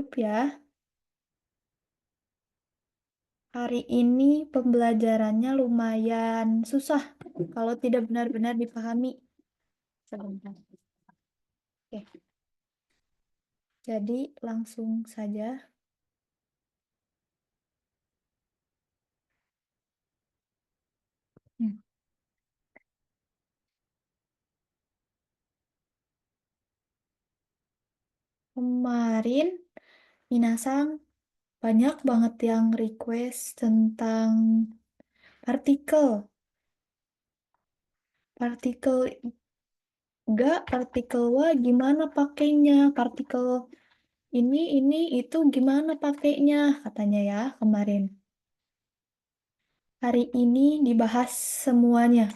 hidup ya. Hari ini pembelajarannya lumayan susah kalau tidak benar-benar dipahami. Sebentar. Oke, jadi langsung saja. Hmm. Kemarin Minasang banyak banget yang request tentang partikel. Partikel enggak, partikel wah gimana pakainya? Partikel ini itu gimana pakainya? Katanya ya kemarin. Hari ini dibahas semuanya.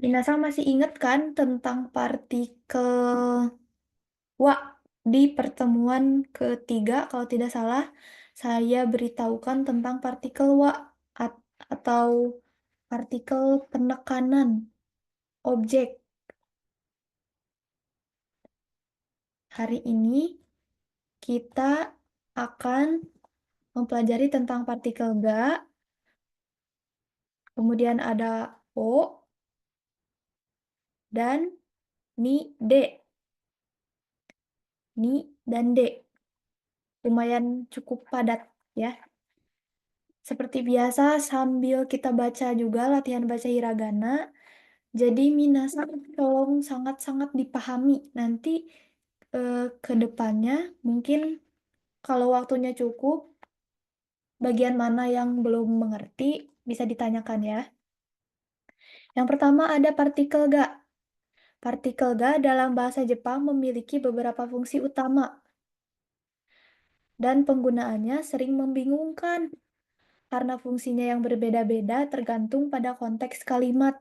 Minasang masih ingat kan tentang partikel Wah, di pertemuan ketiga kalau tidak salah, saya beritahukan tentang partikel Wah atau partikel penekanan objek. Hari ini kita akan mempelajari tentang partikel Ga, kemudian ada O, dan Ni, D. Ni dan D. Lumayan cukup padat ya. Seperti biasa, sambil kita baca juga latihan baca hiragana, jadi minasan tolong sangat-sangat dipahami. Nanti ke depannya mungkin kalau waktunya cukup, bagian mana yang belum mengerti bisa ditanyakan ya. Yang pertama ada partikel ga. Partikel ga dalam bahasa Jepang memiliki beberapa fungsi utama dan penggunaannya sering membingungkan karena fungsinya yang berbeda-beda tergantung pada konteks kalimat.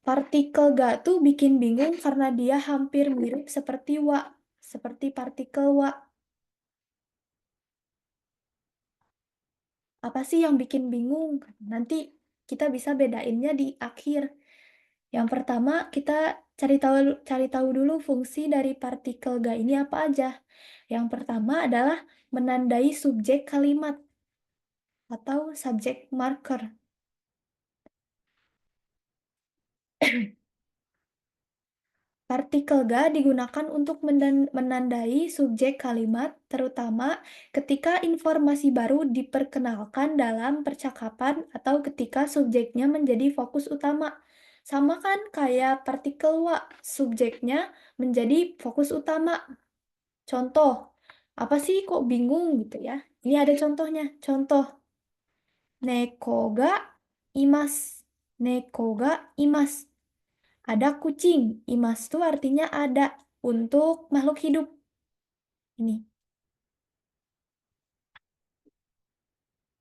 Partikel ga tuh bikin bingung karena dia hampir mirip seperti wa, seperti partikel wa. Apa sih yang bikin bingung? Nanti kita bisa bedainnya di akhir. Yang pertama, kita cari tahu dulu fungsi dari partikel ga ini apa aja. Yang pertama adalah menandai subjek kalimat atau subject marker. Partikel ga digunakan untuk menandai subjek kalimat, terutama ketika informasi baru diperkenalkan dalam percakapan atau ketika subjeknya menjadi fokus utama. Sama kan kayak partikel wa, subjeknya menjadi fokus utama. Contoh, apa sih kok bingung gitu ya? Ini ada contohnya. Contoh, neko ga imasu. Neko ga imasu. Ada kucing. Imas itu artinya ada untuk makhluk hidup. Ini.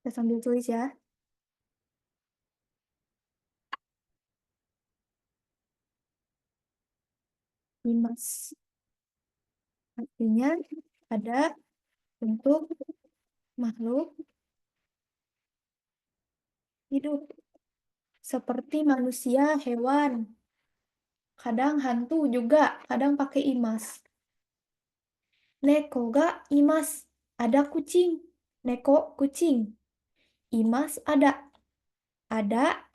Kita sambil tulis ya. Imas. Artinya ada untuk makhluk hidup. Seperti manusia, hewan. Kadang hantu juga. Kadang pakai imas. Neko ga imas. Ada kucing. Neko kucing. Imas ada. Ada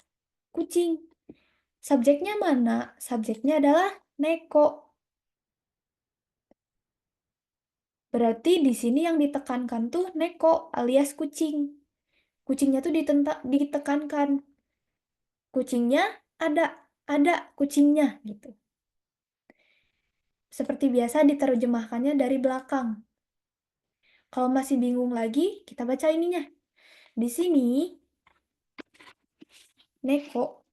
kucing. Subjeknya mana? Subjeknya adalah neko. Berarti di sini yang ditekankan tuh neko alias kucing. Kucingnya tuh ditekankan. Kucingnya ada, ada kucingnya gitu. Seperti biasa diterjemahkannya dari belakang. Kalau masih bingung lagi, kita baca ininya. Di sini neko.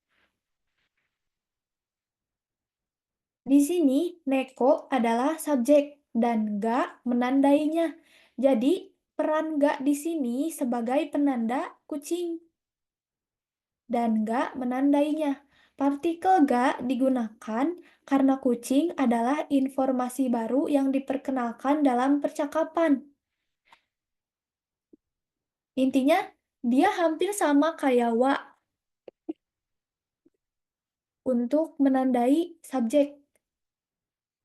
Di sini neko adalah subjek dan ga menandainya. Jadi peran ga di sini sebagai penanda kucing dan ga menandainya. Partikel ga digunakan karena kucing adalah informasi baru yang diperkenalkan dalam percakapan. Intinya, dia hampir sama kayak wa untuk menandai subjek.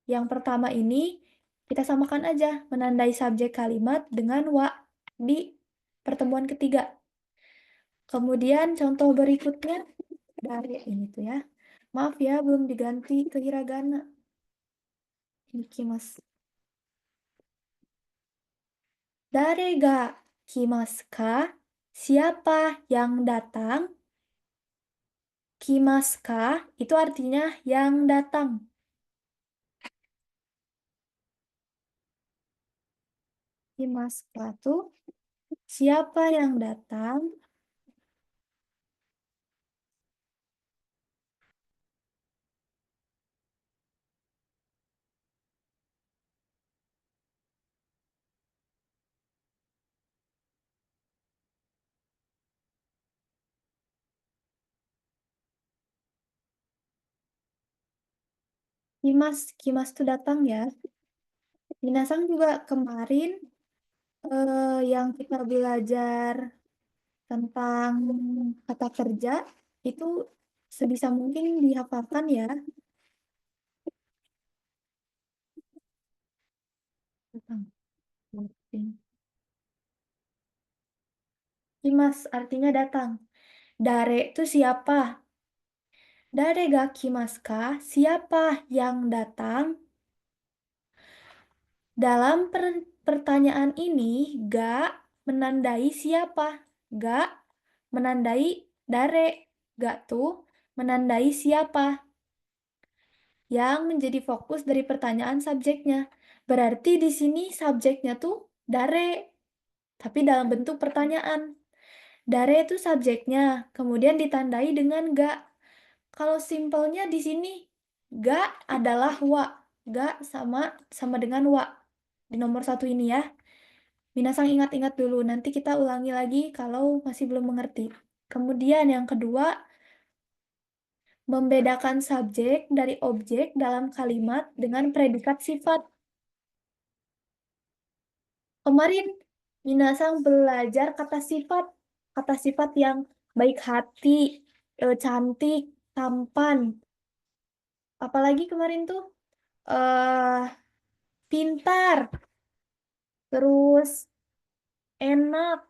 Yang pertama ini kita samakan aja menandai subjek kalimat dengan wa di pertemuan ketiga. Kemudian contoh berikutnya dari ini tuh ya. Maaf ya, belum diganti ke hiragana. Ini kimas. Dare ga kimasu ka? Siapa yang datang? Kimasu ka? Itu artinya yang datang. Kimasu ka tuh siapa yang datang? Kimas tuh datang ya. Minasang juga kemarin yang kita belajar tentang kata kerja itu sebisa mungkin dihafalkan ya. Datang. Kimas artinya datang. Dare itu siapa? Dare ga kimasu ka? Siapa yang datang? Dalam pertanyaan ini, ga menandai siapa? Ga menandai dare. Ga tuh menandai siapa yang menjadi fokus dari pertanyaan subjeknya. Berarti di sini subjeknya tuh dare, tapi dalam bentuk pertanyaan. Dare itu subjeknya, kemudian ditandai dengan ga. Kalau simpelnya di sini, ga adalah wa. Ga sama sama dengan wa. Di nomor satu ini ya. Minasang ingat-ingat dulu, nanti kita ulangi lagi kalau masih belum mengerti. Kemudian yang kedua, membedakan subjek dari objek dalam kalimat dengan predikat sifat. Kemarin Minasang belajar kata sifat yang baik hati, cantik, tampan. Apalagi kemarin tuh eh pintar, terus enak,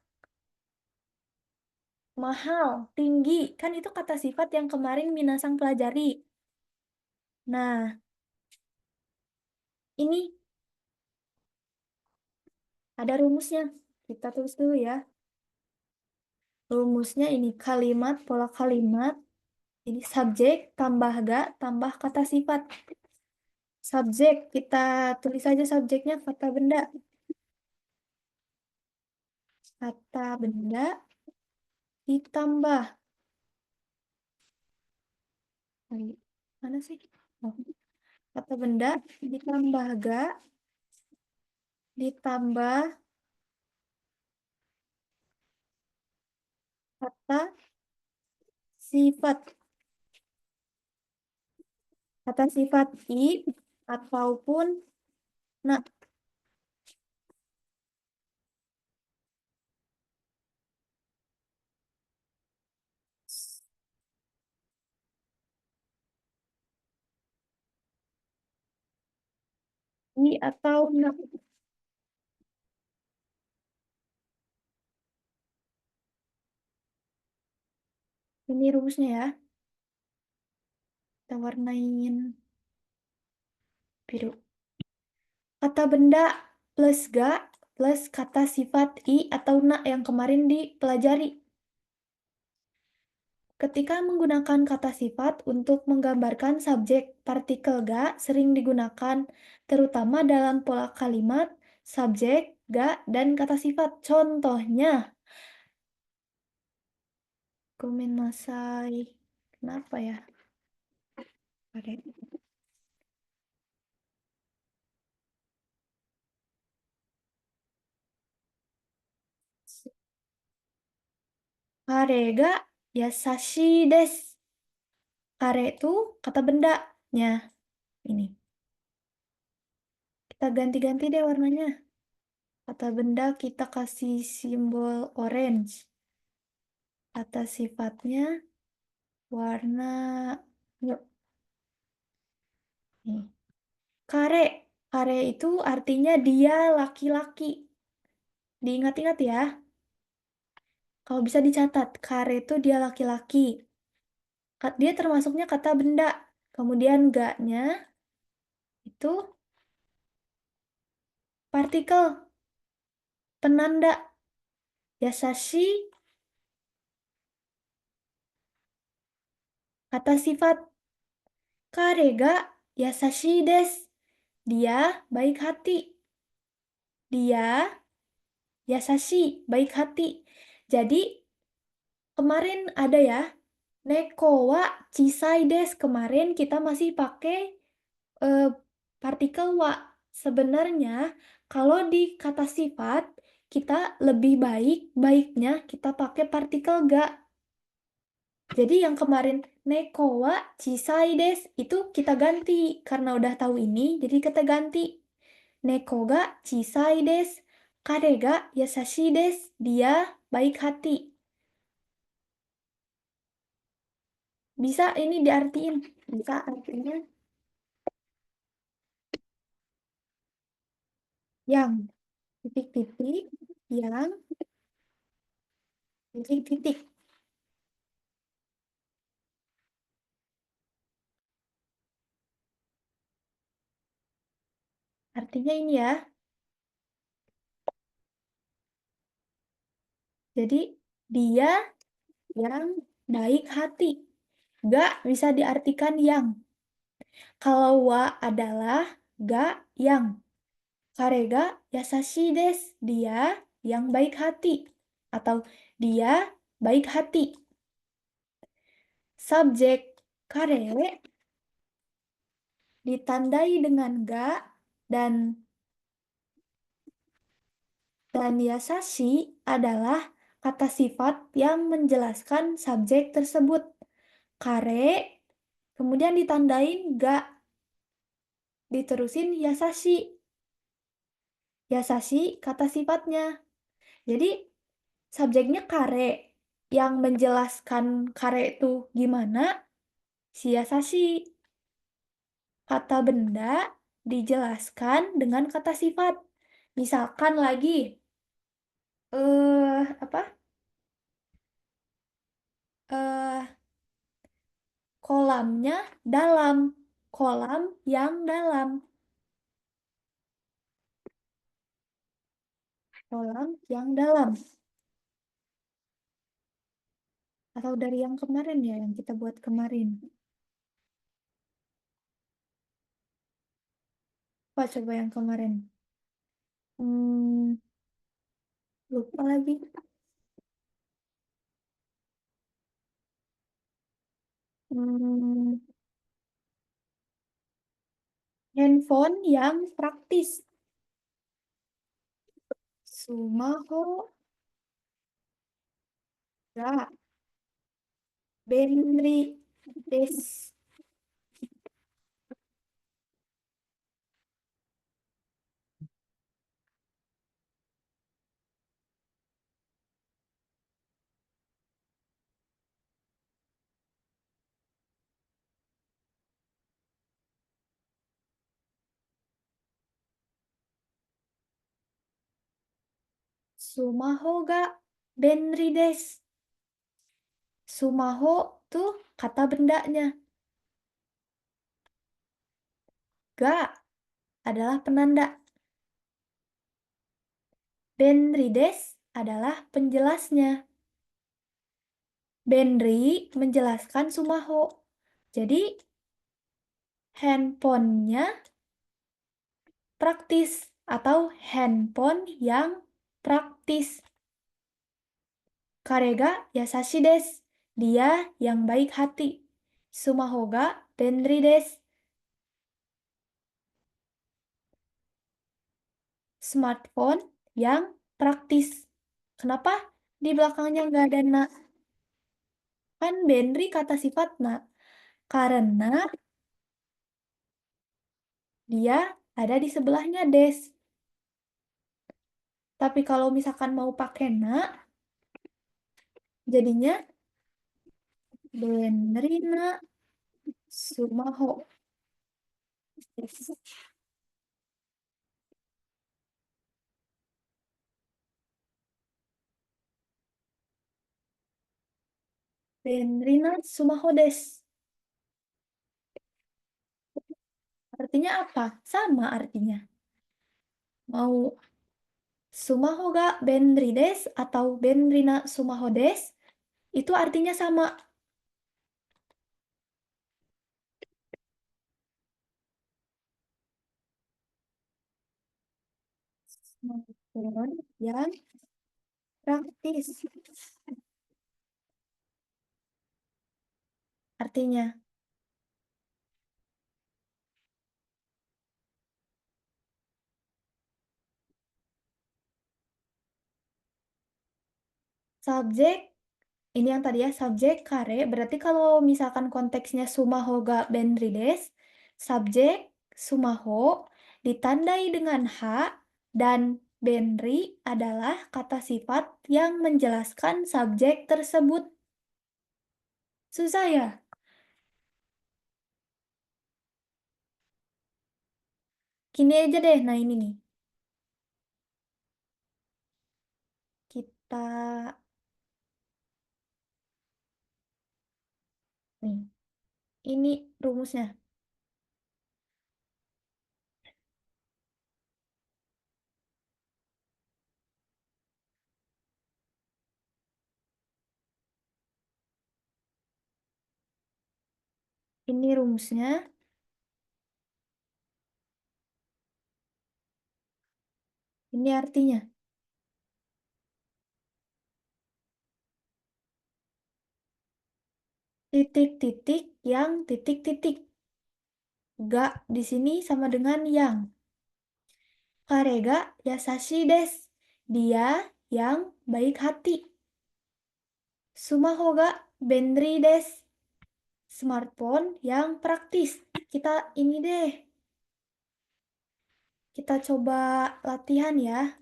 mahal, tinggi. Kan itu kata sifat yang kemarin Minasang pelajari. Nah, ini ada rumusnya. Kita tulis dulu ya. Rumusnya ini kalimat, pola kalimat. Ini subjek tambah ga tambah kata sifat. Subjek, kita tulis saja subjeknya kata benda. Kata benda ditambah. Mana sih? Oh. Kata benda ditambah ga ditambah kata sifat. Kata sifat i ataupun na. I atau na. Ini rumusnya ya. Kita warnain biru. Kata benda plus ga plus kata sifat i atau na yang kemarin dipelajari. Ketika menggunakan kata sifat untuk menggambarkan subjek, partikel ga sering digunakan, terutama dalam pola kalimat, subjek, ga, dan kata sifat. Contohnya, gomenasai. Kenapa ya? Ada. Kare ga yasashi desu. Kare itu kata bendanya. Ini. Kita ganti-ganti deh warnanya. Kata benda kita kasih simbol orange. Kata sifatnya warna yuk. Nih. Kare. Kare itu artinya dia laki-laki. Diingat-ingat ya. Kalau bisa dicatat, kare itu dia laki-laki. Dia termasuknya kata benda. Kemudian ga-nya itu partikel, penanda. Yasashi, kata sifat. Kare ga yasashi desu. Dia baik hati. Dia yasashi, baik hati. Jadi, kemarin ada ya, neko wa chisai desu. Kemarin kita masih pakai eh, partikel wa. Sebenarnya, kalau di kata sifat, kita lebih baiknya kita pakai partikel ga. Jadi yang kemarin neko wa chisai desu itu kita ganti. Karena udah tahu ini, jadi kita ganti. Neko ga chisai desu. Kare ga yasashi desu. Dia baik hati. Bisa ini diartiin. Bisa artinya yang titik-titik, yang titik-titik. Artinya ini ya. Jadi dia yang baik hati. Gak bisa diartikan yang. Kalau wa adalah ga yang. Karega yasashi desu. Dia yang baik hati. Atau dia baik hati. Subjek kare ditandai dengan ga dan yasashi adalah kata sifat yang menjelaskan subjek tersebut. Kare, kemudian ditandain ga, diterusin yasashi. Yasashi kata sifatnya. Jadi subjeknya kare. Yang menjelaskan kare itu gimana? Si yasashi. Kata benda dijelaskan dengan kata sifat. Misalkan lagi, apa? Eh, kolamnya dalam. Kolam yang dalam. Kolam yang dalam. Atau dari yang kemarin ya, yang kita buat kemarin. Apa coba yang kemarin? Hmm, lupa lagi. Hmm, handphone yang praktis. Sumaho ga benri desu. Sumaho ga benri desu. Sumaho tuh kata bendanya. Ga adalah penanda. Benri desu adalah penjelasnya. Benri menjelaskan Sumaho. Jadi handphonenya praktis atau handphone yang praktis. Karega yasashi desu. Dia yang baik hati. Sumaho ga benri desu. Smartphone yang praktis. Kenapa di belakangnya nggak ada na? Kan benri kata sifat na. Karena dia ada di sebelahnya des. Tapi kalau misalkan mau pakai na, jadinya benri na sumaho. Benrina sumaho desu. Artinya apa? Sama artinya. Mau sumaho ga benri desu atau benrina sumaho desu, itu artinya sama. Smartphone yang praktis. Artinya, subjek, ini yang tadi ya, subjek kare, berarti kalau misalkan konteksnya sumaho ga benri desu, subjek sumaho ditandai dengan ha, dan benri adalah kata sifat yang menjelaskan subjek tersebut. Susah ya? Gini aja deh, nah ini nih. Kita, nih, ini rumusnya. Ini rumusnya, ini artinya. Titik-titik yang titik-titik. Ga di sini sama dengan yang. Karega yasashi desu. Dia yang baik hati. Sumaho ga benri desu. Smartphone yang praktis. Kita ini deh. Kita coba latihan ya.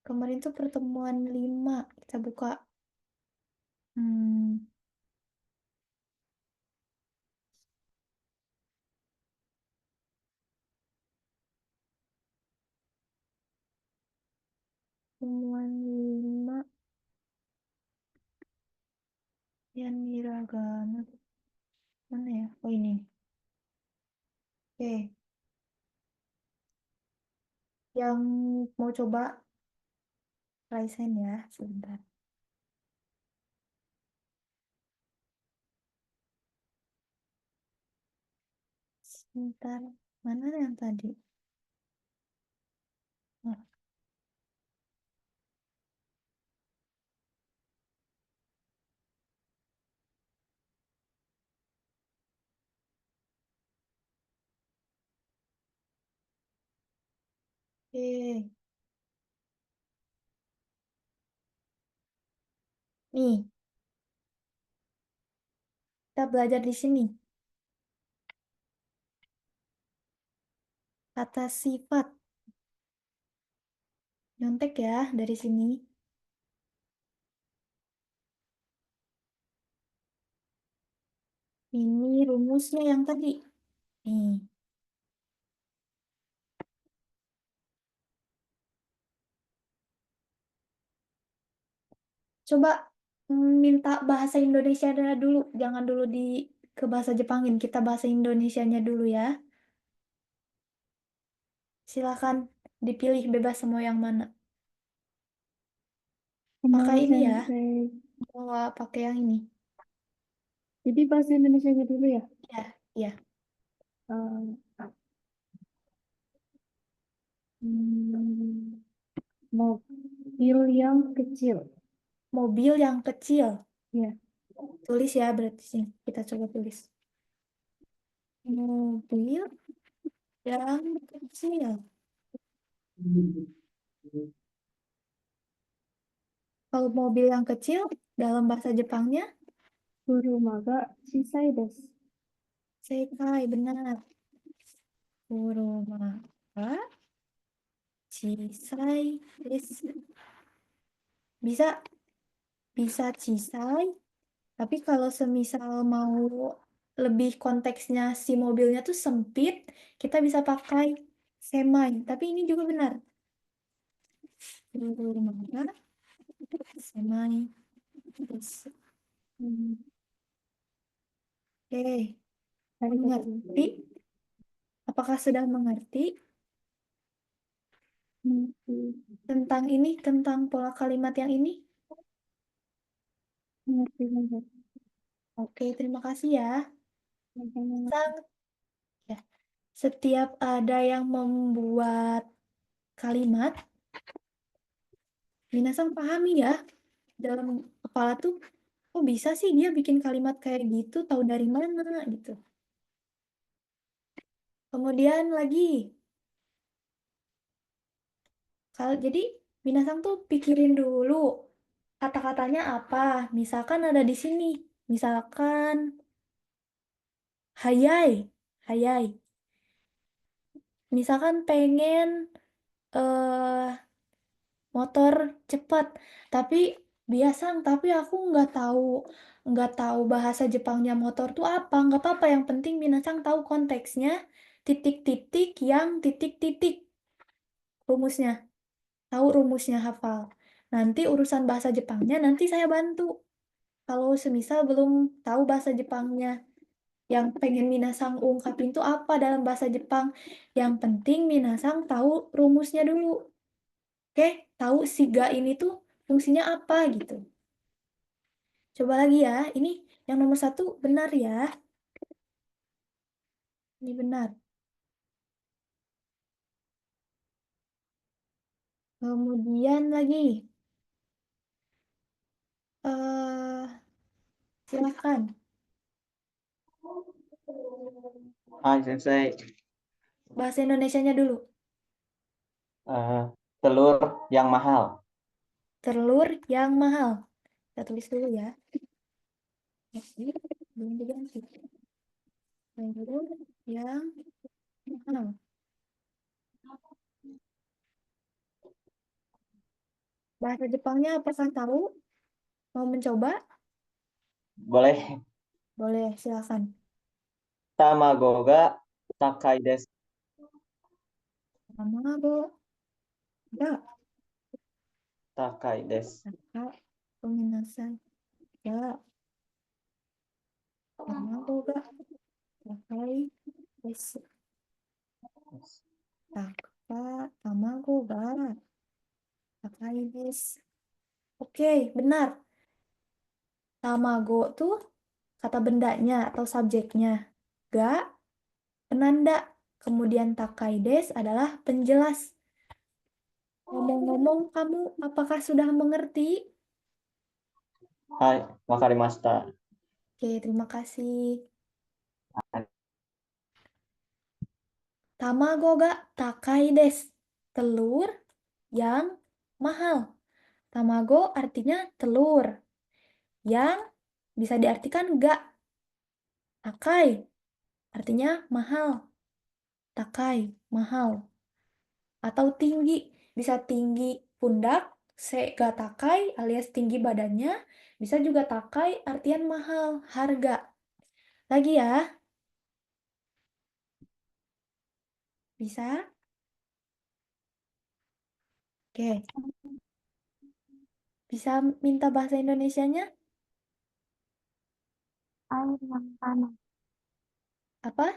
Kemarin tuh pertemuan 5. Kita buka. Hmm, pertemuan 5. Yan hiragana. Mana ya? Oh ini. Oke. Yang mau coba Raisen ya, sebentar. Sebentar. Mana yang tadi? Nah, oke. Nih, kita belajar di sini. Kata sifat. Nyontek ya dari sini. Ini rumusnya yang tadi. Nih, coba minta bahasa Indonesia dulu. Jangan dulu ke bahasa Jepangin. Kita bahasa Indonesianya dulu ya. Silakan dipilih bebas semua yang mana. Pakai Halo ini ya. Sensei. Bawa pakai yang ini. Jadi bahasa Indonesianya dulu ya. Ya, ya. Eh, hmm, mobil yang kecil. Mobil yang kecil. Ya. Tulis ya berarti sini. Kita coba tulis. Mobil yang kecil. Kalau mobil yang kecil, dalam bahasa Jepangnya, Kurumaga shisai desu. sekai, benar. Kuruma wa chisai desu. Bisa, bisa chisai, tapi kalau semisal mau lebih konteksnya si mobilnya tuh sempit, kita bisa pakai semai. Tapi ini juga benar. Kuruma wa Semai desu. Hmm, Oke, arigato mengerti? gozaimasu. Apakah sudah mengerti Mengerti, tentang ini, tentang pola kalimat yang ini? mengerti, mengerti. Oke, terima kasih ya. Mengerti. Sang, ya. Setiap ada yang membuat kalimat, minasang pahami ya. Dalam kepala tuh, kok bisa sih dia bikin kalimat kayak gitu, tahu dari mana gitu. Kemudian lagi, jadi minasang tuh pikirin dulu kata-katanya apa. Misalkan ada di sini, misalkan hayai, hayai. Misalkan pengen eh motor cepat, tapi tapi aku nggak tahu bahasa Jepangnya motor tuh apa. Nggak apa-apa, yang penting Minasang tahu konteksnya, titik-titik yang titik-titik rumusnya, tahu rumusnya, hafal. Nanti urusan bahasa Jepangnya nanti saya bantu. Kalau semisal belum tahu bahasa Jepangnya, yang pengen Minasang ungkapin tuh apa dalam bahasa Jepang. Yang penting Minasang tahu rumusnya dulu. Oke, tahu si ga ini tuh fungsinya apa gitu. Coba lagi ya, ini yang nomor satu benar ya. Ini benar. Kemudian lagi, eh silakan. Hai Sensei. Bahasa Indonesianya dulu. Eh, telur yang mahal. Telur yang mahal. Kita tulis dulu ya. Ini belum diganti. Telur yang mahal. Bahasa Jepangnya apakah tahu? Mau mencoba? Boleh. Boleh, silakan. Tamago ga takai desu. Tamago ga Takai desu. taka gomenasai. Ga tamago ga takai desu. Taka tamago ga takai desu. Oke, benar. Tamago tuh kata bendanya atau subjeknya. Ga penanda. Kemudian takai des adalah penjelas. Ngomong-ngomong, kamu apakah sudah mengerti? Hai, wakarimashita. Oke, terima kasih. Tamago ga takai des. Telur yang mahal. Tamago artinya telur. Yang bisa diartikan ga. Takai artinya mahal. Takai, mahal. Atau tinggi. Bisa tinggi pundak, ga takai alias tinggi badannya. Bisa juga takai artian mahal, harga. Lagi ya, bisa? Oke, bisa minta bahasa Indonesianya? Air yang panas, Apa?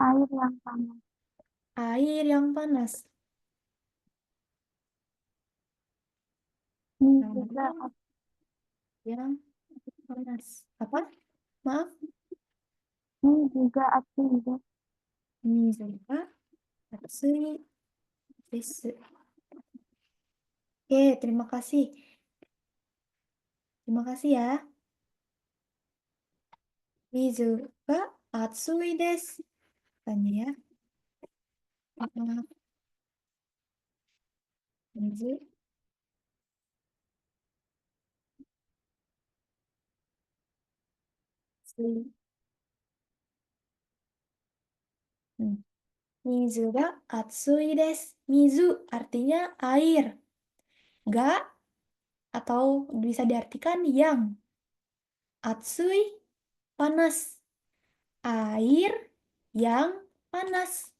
air yang panas. Air yang panas. Ini juga, Air yang panas. Apa? Maaf, ini juga api des.水が熱いです. Oke, terima kasih. Terima kasih ya. Mizu ga atsui desu. Tanya ya. Maaf, mizu. Atsui. Hmm. Mizu ga atsui desu. Mizu artinya air. Ga atau bisa diartikan yang. Atsui panas. Air yang panas.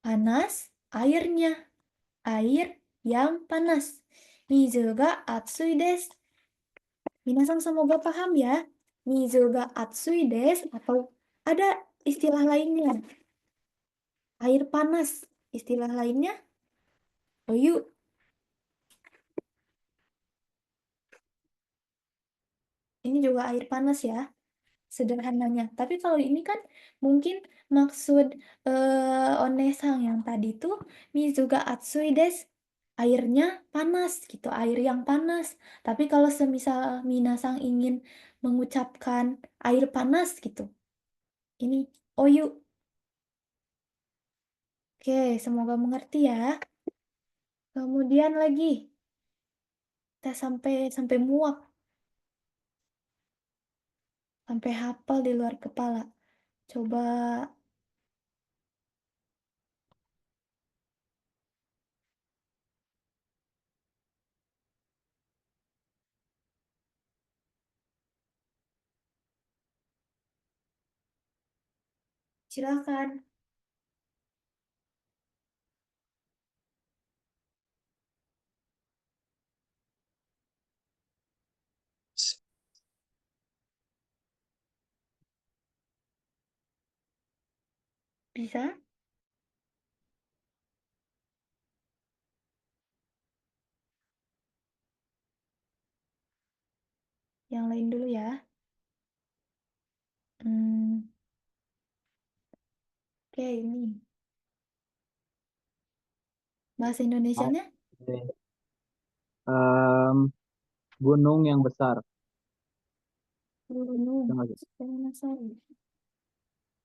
Panas airnya. Air yang panas. Mizu ga atsui desu. Minasan semoga paham ya. Mizu ga atsui desu atau ada istilah lainnya. Air panas. Istilah lainnya oyu. Ini juga air panas ya, sederhananya. Tapi kalau ini kan mungkin maksud onesang yang tadi tuh mizuga atsui desu. Airnya panas gitu, air yang panas. Tapi kalau semisal minasang ingin mengucapkan air panas gitu, ini oyu. Oke, semoga mengerti ya. Kemudian lagi, kita sampai sampai muak, sampai hafal di luar kepala. Coba silakan. Bisa? Yang lain dulu ya. Hmm, oke ini. Bahasa Hai. Indonesianya? Em, gunung yang besar. Gunung. Tengah aja. Selesai.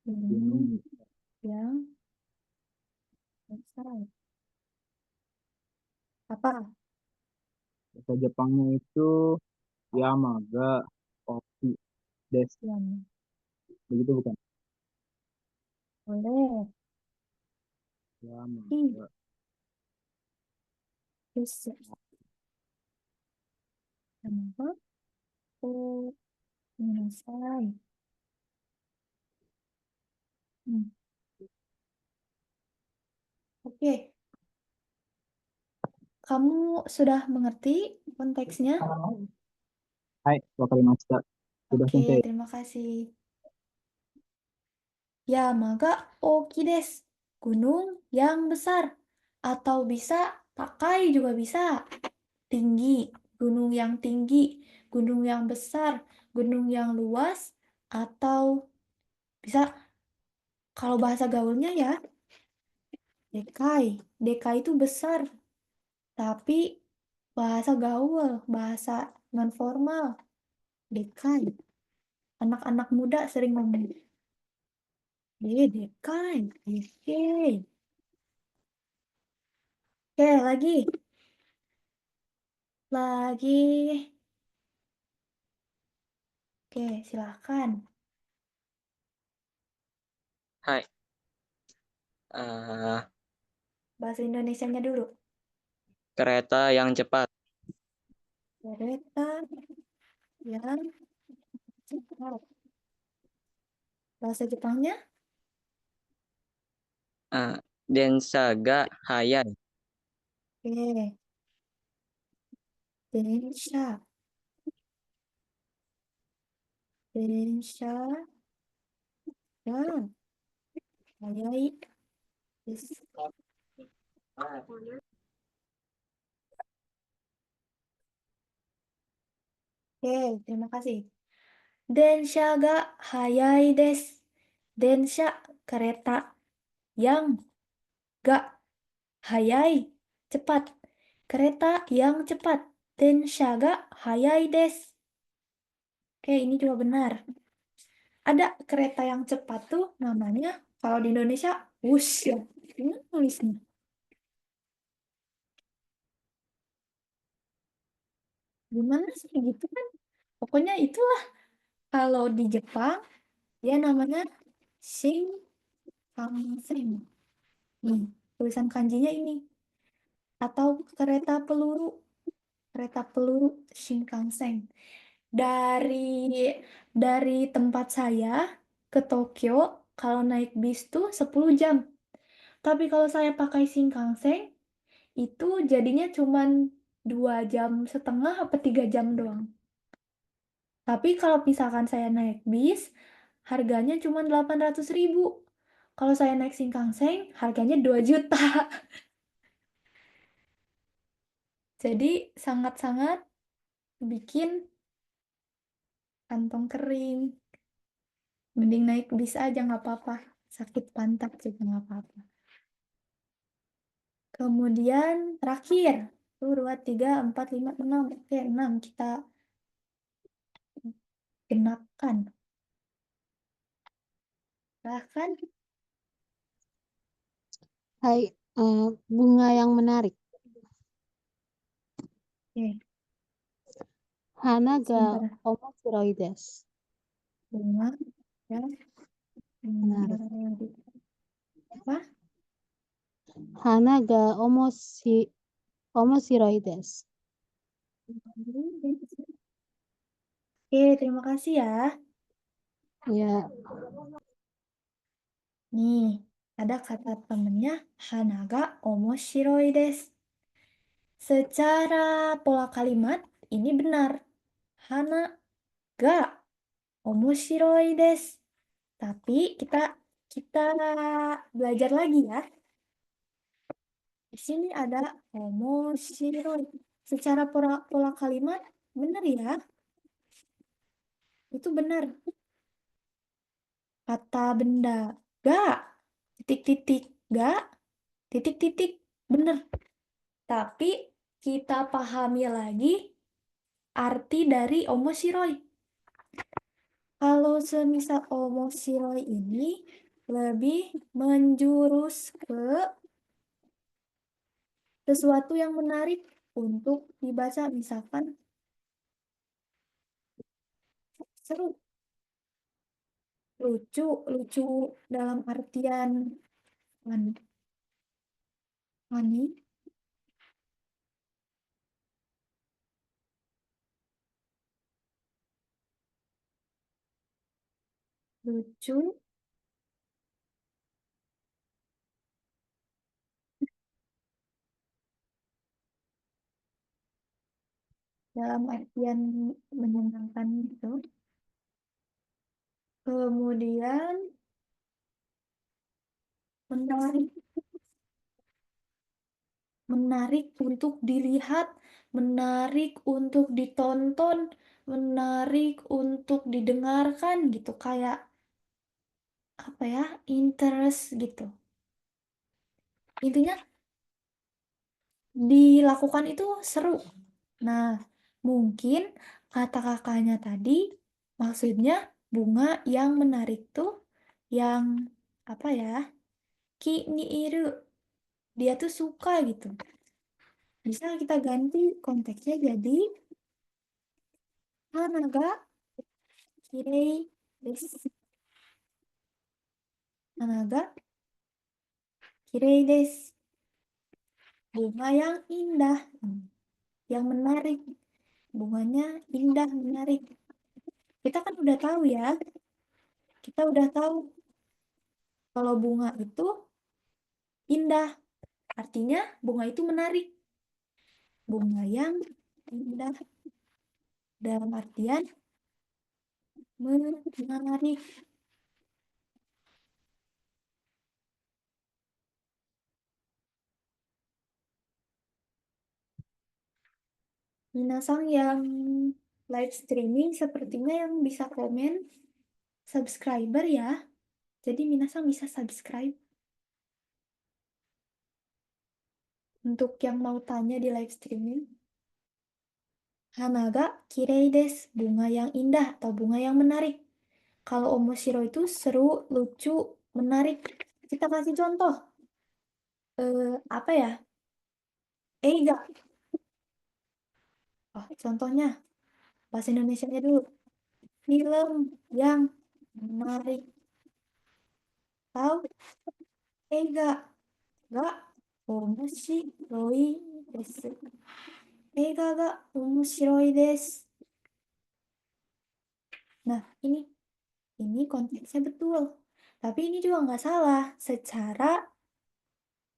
Gunung Gunung. yang besar. Apa? Bahasa Jepangnya itu Yamaga Oki Des. Yang Begitu bukan? boleh. Ih, Yamaga. besar. Kenapa? Oh, selesai. Hmm, oke. Kamu sudah mengerti konteksnya? Hai, wakarimashita. Sudah Oke, sensei. terima kasih. Yamaga oki desu. Gunung yang besar. Atau bisa pakai juga bisa. Tinggi, gunung yang tinggi, gunung yang besar, gunung yang luas, atau bisa kalau bahasa gaulnya ya, dekai. Dekai itu besar, tapi bahasa gaul, bahasa non formal, dekai. Anak-anak muda sering ngomong, dekai, oke. Oke, lagi. Oke, silahkan. Hai, eh, Bahasa Indonesianya dulu. kereta yang cepat. Kereta yang cepat. Bahasa Jepangnya? Eh, Densaga Hayai. Oke, densha, densha ya, hayai desu. Oke, terima kasih. Densha ga hayai desu. Densha, kereta. Yang ga hayai, cepat. Kereta yang cepat. Densha ga hayai desu. Oke, ini juga benar. Ada kereta yang cepat tuh namanya, kalau di Indonesia, wush ya. Gimana tulisnya? Gimana sih gitu kan? Pokoknya itulah kalau di Jepang dia namanya Shinkansen. Nih, tulisan kanjinya ini. Atau kereta peluru Shinkansen. Dari tempat saya ke Tokyo kalau naik bis tuh 10 jam. Tapi kalau saya pakai Shinkansen itu jadinya cuman 2,5 jam apa 3 jam doang. Tapi kalau misalkan saya naik bis, harganya cuma 800.000. Kalau saya naik Shinkansen, harganya 2 juta. Jadi sangat-sangat bikin kantong kering. Mending naik bis aja nggak apa-apa. Sakit pantat juga nggak apa-apa. Kemudian terakhir. 1, 2, 3, 4, 5, 6. Oke, 6 kita genapkan. Bahkan, Hai, bunga yang menarik. oke, Hana ga sebentar. omoshiroi desu. Bunga ya. Menarik. Apa? Hana ga omoshiroi desu. Oke, terima kasih ya. Ya, Nih, ada kata temennya Hanaga omoshiroi desu. Secara pola kalimat ini benar. Hana ga omoshiroi desu. Tapi kita belajar lagi ya. Di sini ada omoshiroi. Secara pola kalimat benar ya. Itu benar. Kata benda ga titik-titik ga titik-titik benar. Tapi kita pahami lagi arti dari omoshiroi. Kalau semisal omoshiroi ini lebih menjurus ke sesuatu yang menarik untuk dibaca, misalkan seru, lucu dalam artian funny, lucu dalam artian menyenangkan gitu. Kemudian menarik, menarik untuk dilihat, menarik untuk ditonton, menarik untuk didengarkan gitu, kayak apa ya, interest gitu. Intinya dilakukan itu seru. Nah, mungkin kata kakaknya tadi maksudnya bunga yang menarik tuh yang apa ya? Ki ni iru. Dia tuh suka gitu. Bisa kita ganti konteksnya jadi hana ga kirei desu. Hana ga kirei desu. Bunga yang indah, yang menarik. Bunganya indah, menarik. Kita kan udah tahu ya. Kita udah tahu kalau bunga itu indah. Artinya bunga itu menarik. Bunga yang indah dalam artian menarik. Minasang yang live streaming sepertinya yang bisa komen subscriber ya. Jadi minasang bisa subscribe. Untuk yang mau tanya di live streaming. Hana ga kirei desu. Bunga yang indah atau bunga yang menarik. Kalau omoshiro itu seru, lucu, menarik. Kita kasih contoh. Apa ya? Eiga. Oh, contohnya bahasa Indonesianya dulu. Film yang menarik. Tahu? Eiga ga omoshiroi desu. Eiga ga omoshiroi desu. Nah, ini konteksnya betul. Tapi ini juga nggak salah. Secara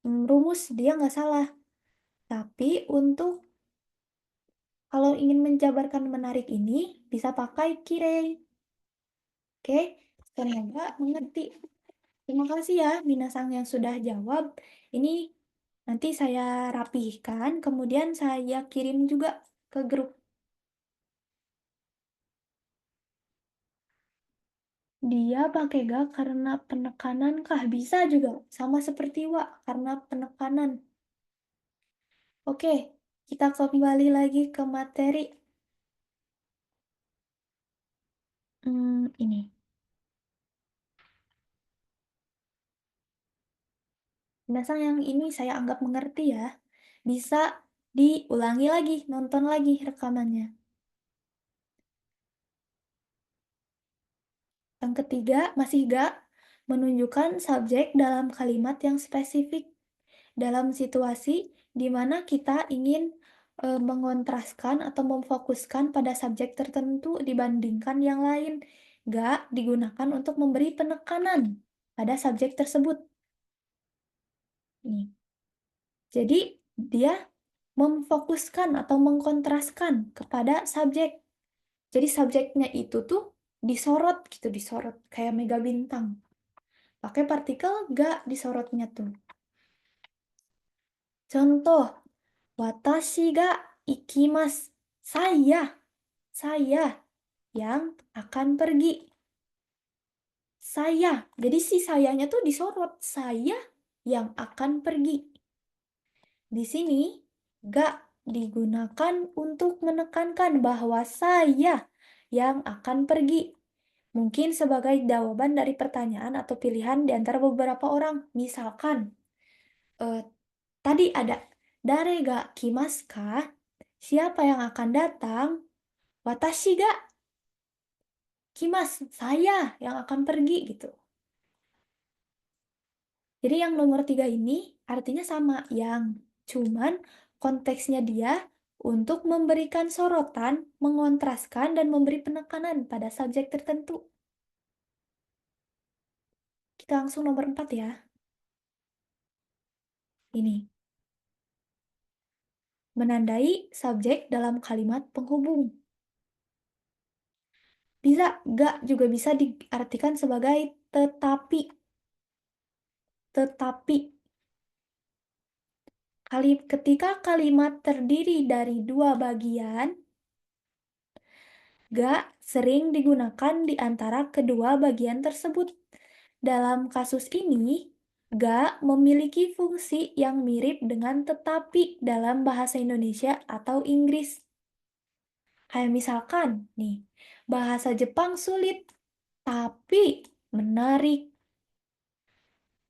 rumus dia nggak salah. Tapi untuk kalau ingin menjabarkan menarik ini bisa pakai kirei. Oke, semoga mengerti. Terima kasih ya Minasang yang sudah jawab. Ini nanti saya rapihkan, kemudian saya kirim juga ke grup. Dia pakai ga karena penekanan kah? Bisa juga. Sama seperti wa, karena penekanan. Oke, kita kembali lagi ke materi. Ini. Binasang yang ini saya anggap mengerti ya. Bisa diulangi lagi, nonton lagi rekamannya. Yang ketiga, masih ga menunjukkan subjek dalam kalimat yang spesifik. Dalam situasi di mana kita ingin mengontraskan atau memfokuskan pada subjek tertentu dibandingkan yang lain. Ga digunakan untuk memberi penekanan pada subjek tersebut. Nih. Jadi, dia memfokuskan atau mengkontraskan kepada subjek. Jadi subjeknya itu tuh disorot gitu, disorot kayak mega bintang. Pakai partikel ga disorotnya tuh. Contoh, watashi ga ikimasu. Saya yang akan pergi. Saya. Jadi si sayanya tuh disorot. Saya yang akan pergi. Di sini ga digunakan untuk menekankan bahwa saya yang akan pergi. Mungkin sebagai jawaban dari pertanyaan atau pilihan di antara beberapa orang. Misalkan, tadi ada dare ga kimasu ka? Siapa yang akan datang? Watashi ga kimasu. Saya yang akan pergi gitu. Jadi yang nomor 3 ini artinya sama yang. Cuman konteksnya dia untuk memberikan sorotan, mengontraskan, dan memberi penekanan pada subjek tertentu. Kita langsung nomor 4 ya. Ini. Menandai subjek dalam kalimat penghubung. Bisa, gak juga bisa diartikan sebagai tetapi. Tetapi. Ketika kalimat terdiri dari dua bagian, ga sering digunakan di antara kedua bagian tersebut. Dalam kasus ini, ga memiliki fungsi yang mirip dengan tetapi dalam bahasa Indonesia atau Inggris. Kayak misalkan, nih, bahasa Jepang sulit, tapi menarik.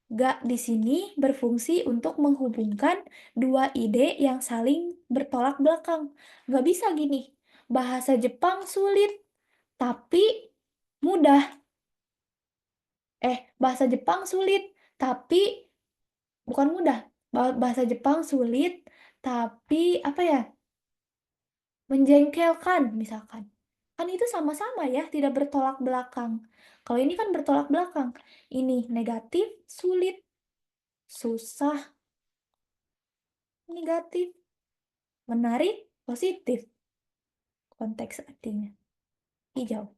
Ga di sini berfungsi untuk menghubungkan dua ide yang saling bertolak belakang. Gak bisa gini, bahasa Jepang sulit, tapi mudah. Bahasa Jepang sulit, tapi bukan mudah. Bahasa Jepang sulit, tapi apa ya? Menjengkelkan misalkan. Kan itu sama-sama ya, tidak bertolak belakang. Kalau ini kan bertolak belakang. Ini negatif, sulit, susah, negatif, menarik, positif. Konteks artinya. Hijau.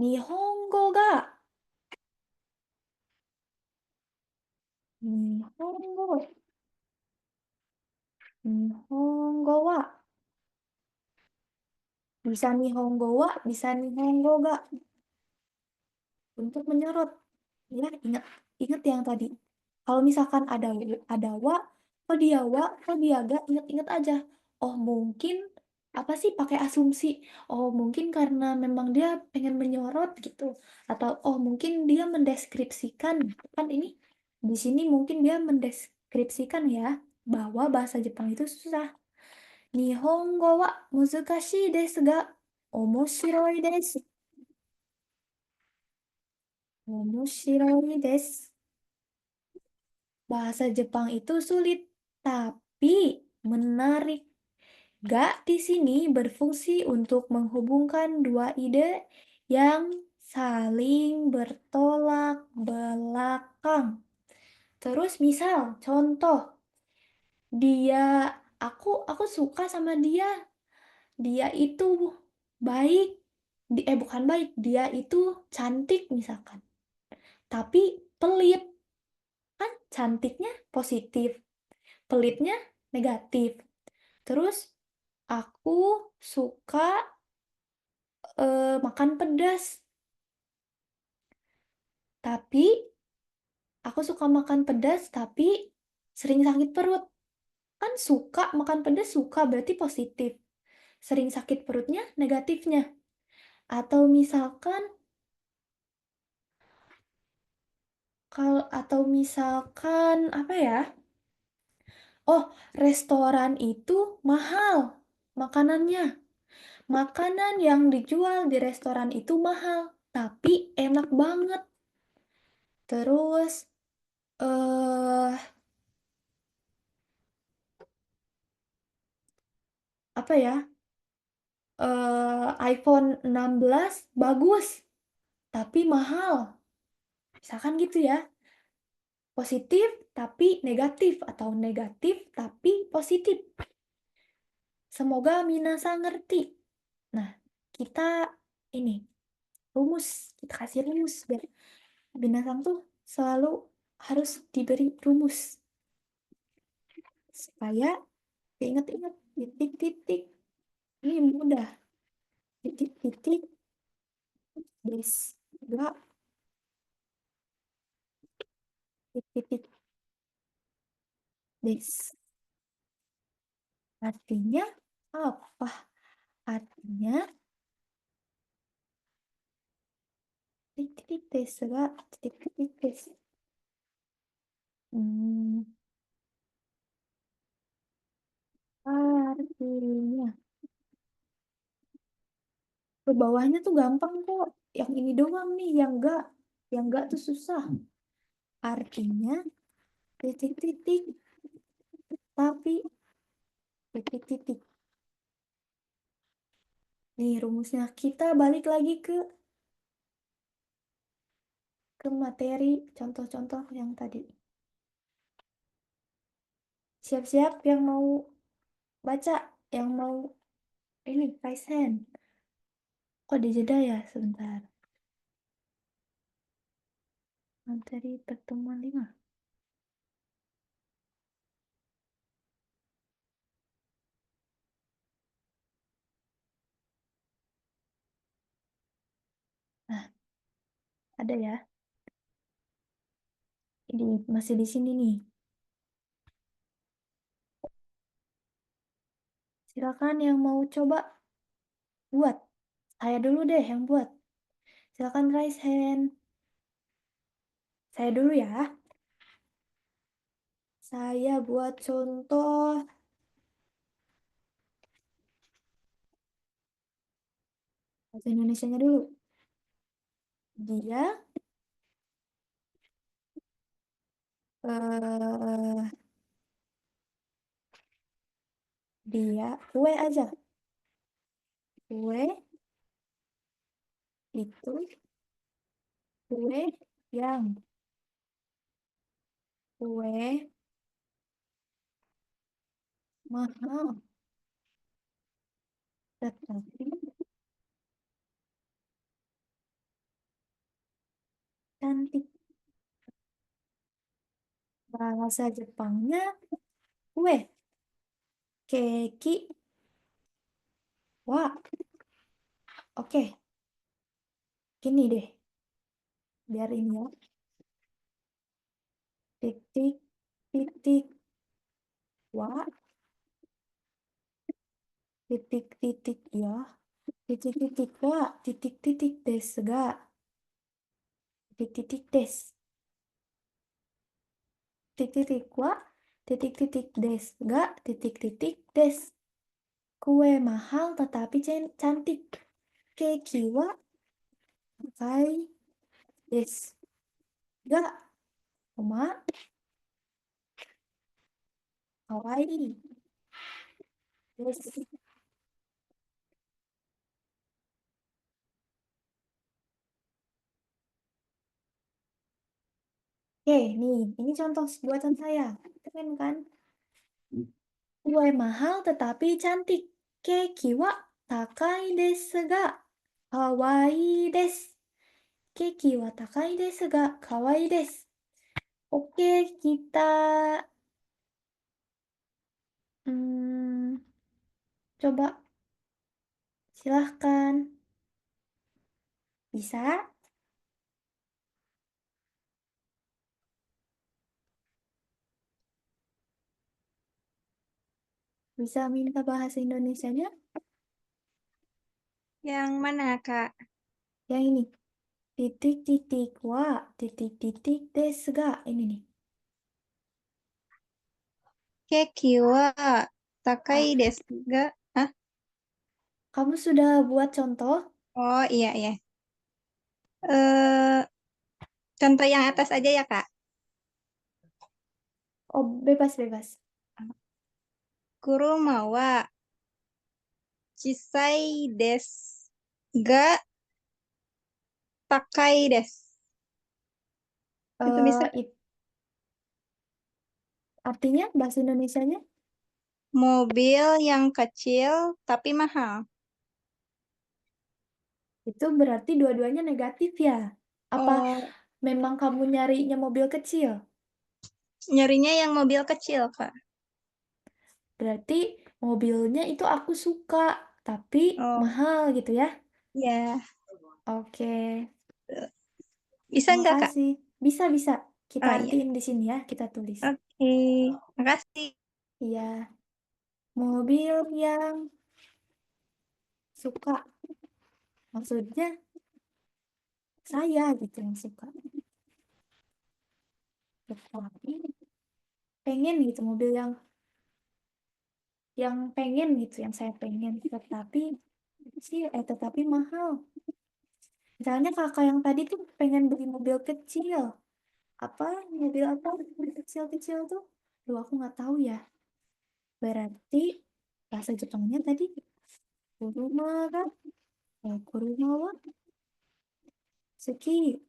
Nihongo ga. Nihongo. Nihongo wa. Bisa nihongo wa, bisa nihongo ga. Untuk menyorot. Ya, ingat yang tadi. Kalau misalkan ada wa, kok dia wa, kok dia ga, ingat-ingat aja. Oh, mungkin apa sih pakai asumsi? Oh, mungkin karena memang dia pengen menyorot gitu. Atau oh, mungkin dia mendeskripsikan. Kan ini di sini mungkin dia mendeskripsikan ya bahwa bahasa Jepang itu susah. Nihongo wa muzukashii desu ga omoshiroi desu. Omoshiroi desu. Bahasa Jepang itu sulit, tapi menarik. Ga di sini berfungsi untuk menghubungkan dua ide yang saling bertolak belakang. Terus misal, contoh, aku suka sama dia. Dia itu baik. Bukan baik, dia itu cantik misalkan. Tapi pelit. Kan cantiknya positif, pelitnya negatif. Terus aku suka makan pedas. Tapi aku suka makan pedas tapi sering sakit perut. Kan suka makan pedas suka berarti positif. Sering sakit perutnya negatifnya. Atau misalkan apa ya? Oh, restoran itu mahal makanannya. Makanan yang dijual di restoran itu mahal, tapi enak banget. Terus eh apa ya? iPhone 16 bagus, tapi mahal. Misalkan gitu ya. Positif tapi negatif atau negatif tapi positif. Semoga Minasa ngerti. Nah, kita ini kita kasih rumus biar binatang tuh selalu harus diberi rumus supaya diingat-ingat titik-titik. Ini mudah. Titik-titik des gak titik-titik des. Artinya apa? Artinya titik-titik des gak titik-titik des. Hmm, artinya ke bawahnya tuh gampang kok. Yang ini doang nih yang enggak tuh susah. Artinya titik-titik tapi titik-titik. Nih rumusnya kita balik lagi ke materi contoh-contoh yang tadi. Siap-siap yang mau baca, yang mau ini raise hand. Kok dijeda ya sebentar. Materi pertemuan 5. Nah, ada ya. Ini masih di sini nih. Silakan yang mau coba buat. Saya dulu deh yang buat. Silakan raise hand. Saya dulu ya. Saya buat contoh bahasa Indonesianya dulu. Dia eh dia kue aja. Kue itu kue yang kue mahal tetapi cantik. Bahasa Jepangnya kue. Keki wa. Oke, gini deh. Biar ini ya. Titik titik wa titik titik ya. Titik titik wa titik titik desu ga titik titik des. Titik titik wa titik titik des ga titik titik des. Kue mahal tetapi cantik. Keki wa kai des ga koma kawaii des. Oke, nih, ini contoh buatan saya. Keren kan? Kue mahal tetapi cantik. Keki wa takai desu ga kawaii desu. Keki wa takai desu ga kawaii desu. Oke, kita coba. Silahkan. Bisa? Bisa minta bahasa Indonesianya? Yang mana, Kak? Yang ini. Titik-titik wa titik-titik desu ga. Ini nih. Keki wa takai desu ga? Hah? Kamu sudah buat contoh? Oh, iya, iya. Eh, contoh yang atas aja ya, Kak. Oh, bebas-bebas. Kuruma wa chisai desu ga takai desu. Itu bisa. Artinya bahasa Indonesianya? Mobil yang kecil tapi mahal. Itu berarti dua-duanya negatif ya? Apa Oh, memang kamu nyarinya mobil kecil? nyarinya yang mobil kecil, Kak. Berarti mobilnya itu aku suka, tapi Oh, mahal gitu ya? ya. Oke, Bisa terima nggak, Kak? kasih. Bisa-bisa. Kita Oh, iya. artiin di sini ya, kita tulis. Oke. Makasih. Iya, mobil yang suka. Maksudnya saya gitu yang suka. Tetapi pengen gitu mobil yang pengen gitu, yang saya pengen. Tetapi mahal. Misalnya kakak yang tadi tuh pengen beli mobil kecil. Mobil apa? Mobil kecil-kecil tuh. Duh, aku nggak tahu ya. Berarti bahasa Jepangnya tadi kuruma kan? Kuruma wa suki.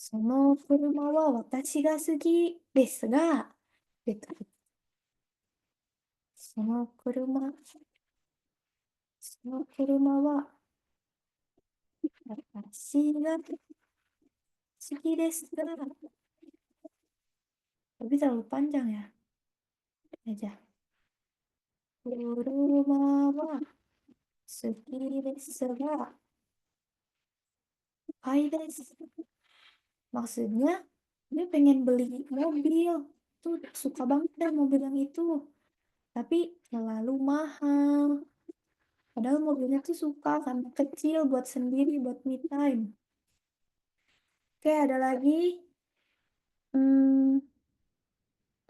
その車は私が好きですが、その車、その車は私が好きですが、tapi terlalu panjang ya. Aja. 車は好きですが、はいです。Maksudnya, dia pengen beli mobil. Tuh suka banget deh mobil yang itu. Tapi terlalu mahal. Padahal mobilnya tuh suka karena kecil buat sendiri, buat me time. Oke, ada lagi. Hmm,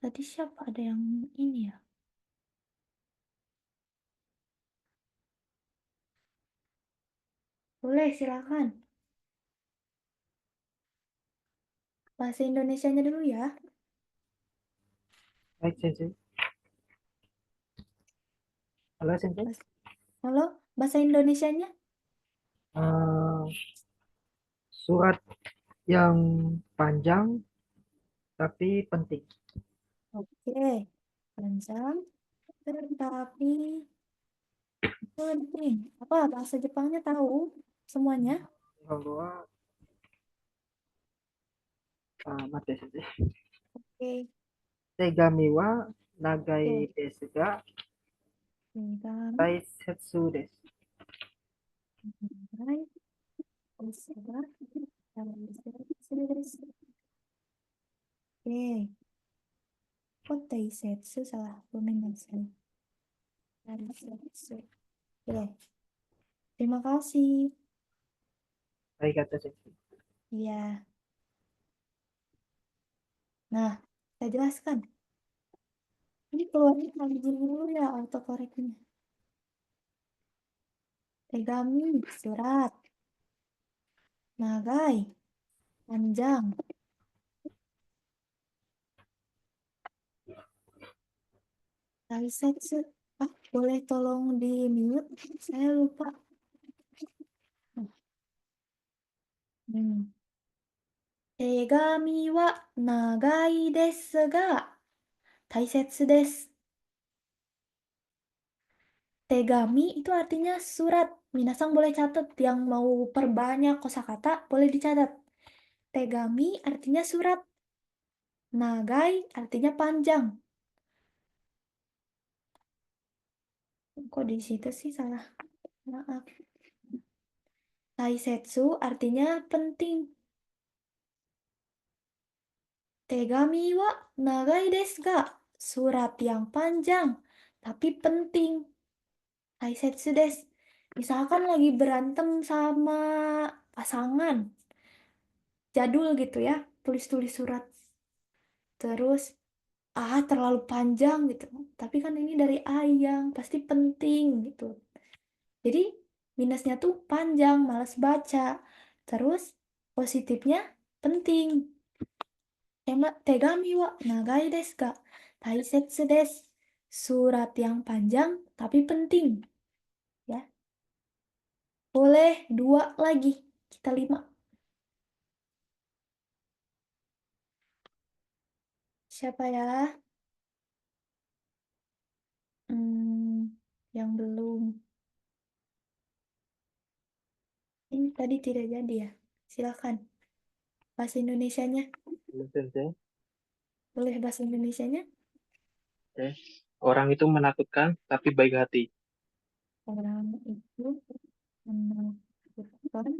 tadi siapa ada yang ini ya? Boleh, silakan. Bahasa Indonesianya dulu ya. Baik, Sensei. Halo, Sensei. Halo, bahasa Indonesianya? Eh, surat yang panjang tapi penting. Oke, panjang tetapi penting. Apa bahasa Jepangnya tahu semuanya? Bahwa mate, Sensei. Oke, Tegami wa nagai oke. desu ga Tinggal taisetsu desu. mulai. Bisa. Oke, kok Taisetsu salah pronunciasi. Taisetsu. Oke, terima kasih. Arigato, Sensei. Iya. Nah, saya jelaskan. Ini keluarnya kanji dulu ya autocorrectnya. Tegami, surat. Nagai, panjang. Taisetsu. Boleh tolong di mute? Saya lupa. Hmm. 手紙は長いですが、大切です。Tegami itu artinya surat. Minasang boleh catat, yang mau perbanyak kosakata boleh dicatat. Tegami artinya surat. Nagai artinya panjang. Kok di situ sih salah? Maaf. Taisetsu artinya penting. Tegami wa nagai desu ga. Surat yang panjang, tapi penting. Taisetsu desu. Misalkan lagi berantem sama pasangan. Jadul gitu ya, tulis-tulis surat. Terus, terlalu panjang gitu. Tapi kan ini dari ayang, pasti penting gitu. Jadi, minusnya tuh panjang, malas baca. Terus, positifnya penting. Tegami wa nagai desu ka? Taisetsu desu. Surat yang panjang tapi penting. Ya. Boleh 2 lagi. Kita 5. Siapa ya? Yang belum. Ini tadi tidak jadi ya. Silakan. Bahasa Indonesianya. Halo, Sensei. Boleh bahasa Indonesianya? Oke. Orang itu menakutkan tapi baik hati. Orang itu menakutkan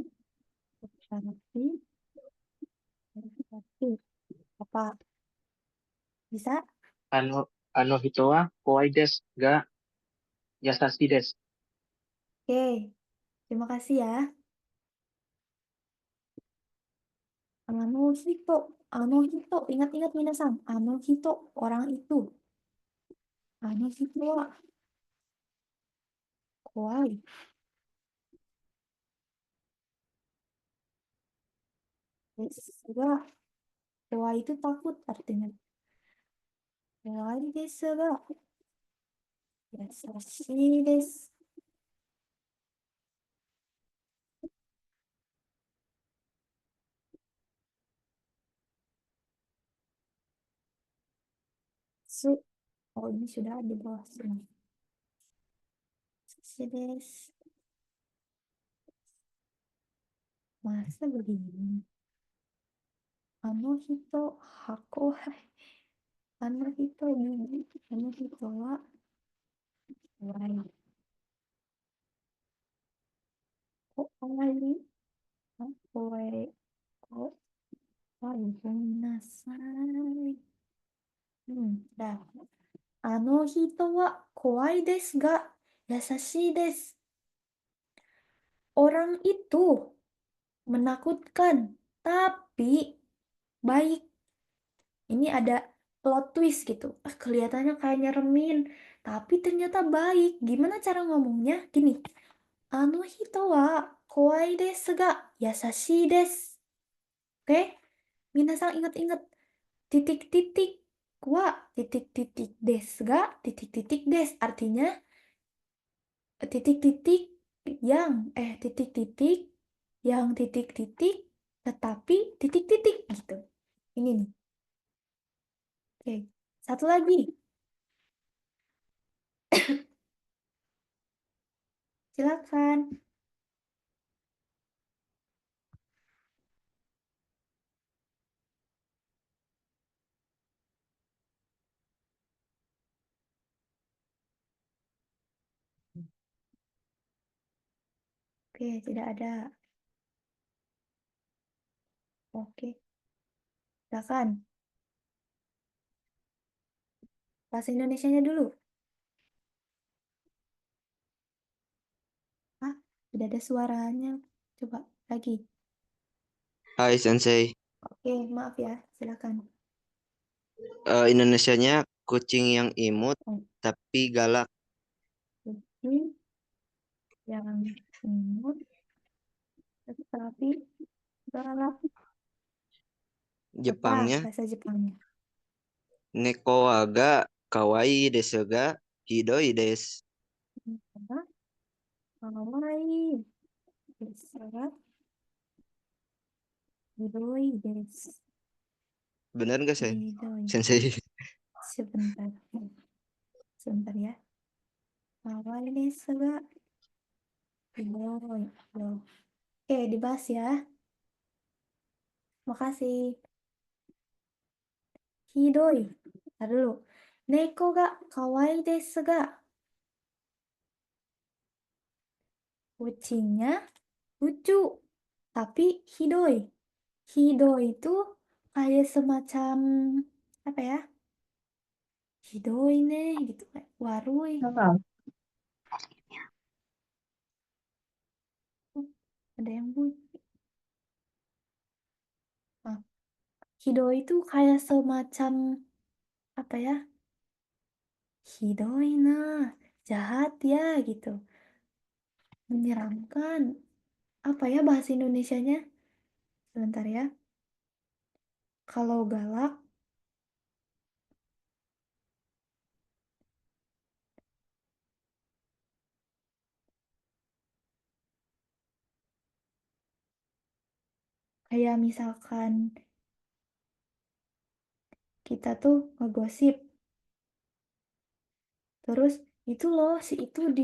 tapi apa? Bisa? Ano hito wa kowai desu ga yasashi desu. Oke. Terima kasih ya. Hito. Hito. Ingat-ingat minasan. Hito. Orang itu. Hito wa kowai. Desu ga. Kowai itu takut artinya. Kowai desu ga. Yasashi desu. Oh, ini sudah di bawah sini. Yasashi desu. Masa begini? Hito hakowai. Hito gigi. Hito wa kowai. Kowai. Kowai. Kowai. Gomenasai. Dah. Hito wa kowai desu ga yasashii desu. Orang itu menakutkan, tapi baik. Ini ada plot twist gitu. Kelihatannya kayak nyeremin, tapi ternyata baik. Gimana cara ngomongnya? Gini. Hito wa kowai desu ga yasashii desu. Oke? Minasan ingat-ingat. Titik-titik wa titik-titik desu ga titik-titik desu. Artinya titik-titik titik-titik yang titik-titik tetapi titik-titik gitu. Ini nih. Oke, satu lagi. Silakan. Oke, tidak ada. Oke, silakan. Bahasa Indonesianya dulu. Tidak ada suaranya. Coba lagi. Hai Sensei. Oke, maaf ya. Silakan. Indonesianya kucing yang imut Oh. tapi galak. Kucing yang imut tetapi galak. Apa Jepangnya bahasa Jepangnya? neko wa ga kawaii desu ga hidoi desu. Kawaii. Desu ga Hidoi desu. Bener nggak saya? Hidoi. Sensei. Sebentar. Sebentar ya. Kawaii desu ga. Hidoi. Loh. Oke, dibahas ya. Makasih. Hidoi. Ntar dulu. Neko ga kawaii desu ga. Kucingnya lucu. Tapi hidoi. Hidoi itu kayak semacam apa ya? Hidoi nih gitu kayak warui. Ada yang bunyi. Nah, hidoi itu kayak semacam apa ya? Hidoi nah, jahat ya gitu. Menyeramkan. Apa ya bahasa Indonesianya? Sebentar ya. Kalau galak, kayak misalkan kita tuh ngegosip. Terus itu loh, si itu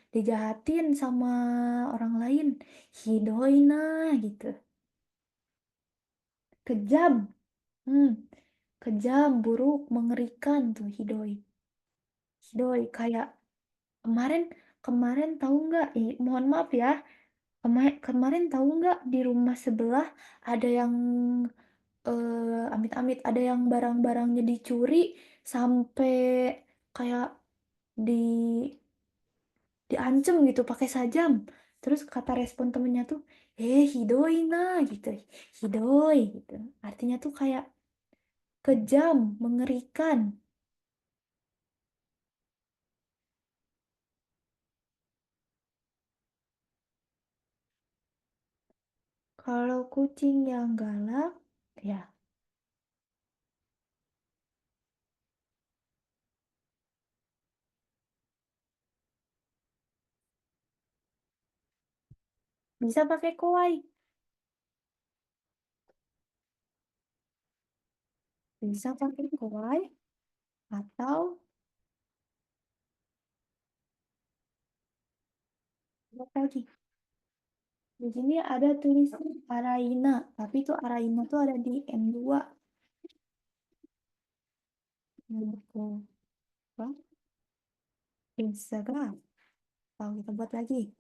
dijahatin sama orang lain. Hidoina gitu. Kejam. Hmm, kejam, buruk, mengerikan tuh hidoi. Hidoi kayak kemarin kemarin tahu nggak? Mohon maaf ya. Kemarin tahu nggak di rumah sebelah ada yang amit-amit ada yang barang-barangnya dicuri sampai kayak di diancem gitu pakai sajam. Terus kata respon temennya tuh, hidoi nah gitu, hidoi gitu. Artinya tuh kayak kejam, mengerikan. Kalau kucing yang galak, ya bisa pakai kowai, bisa pakai kowai atau apa lagi? Di sini ada tulisan Araina, tapi itu Araina tuh ada di M2. Gitu. Bang, Instagram. Tahu kita buat lagi.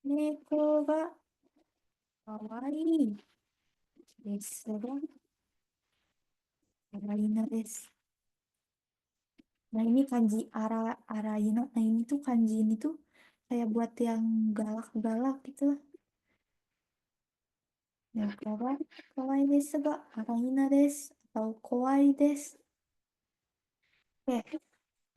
Neko ga kawaii desu ga Araina desu. Nah ini kanji Araina. Nah ini tuh kanji ini tuh kayak buat yang galak-galak gitu. Neko ga kawaii desu ga Araina desu. Atau kawaii desu. Oke,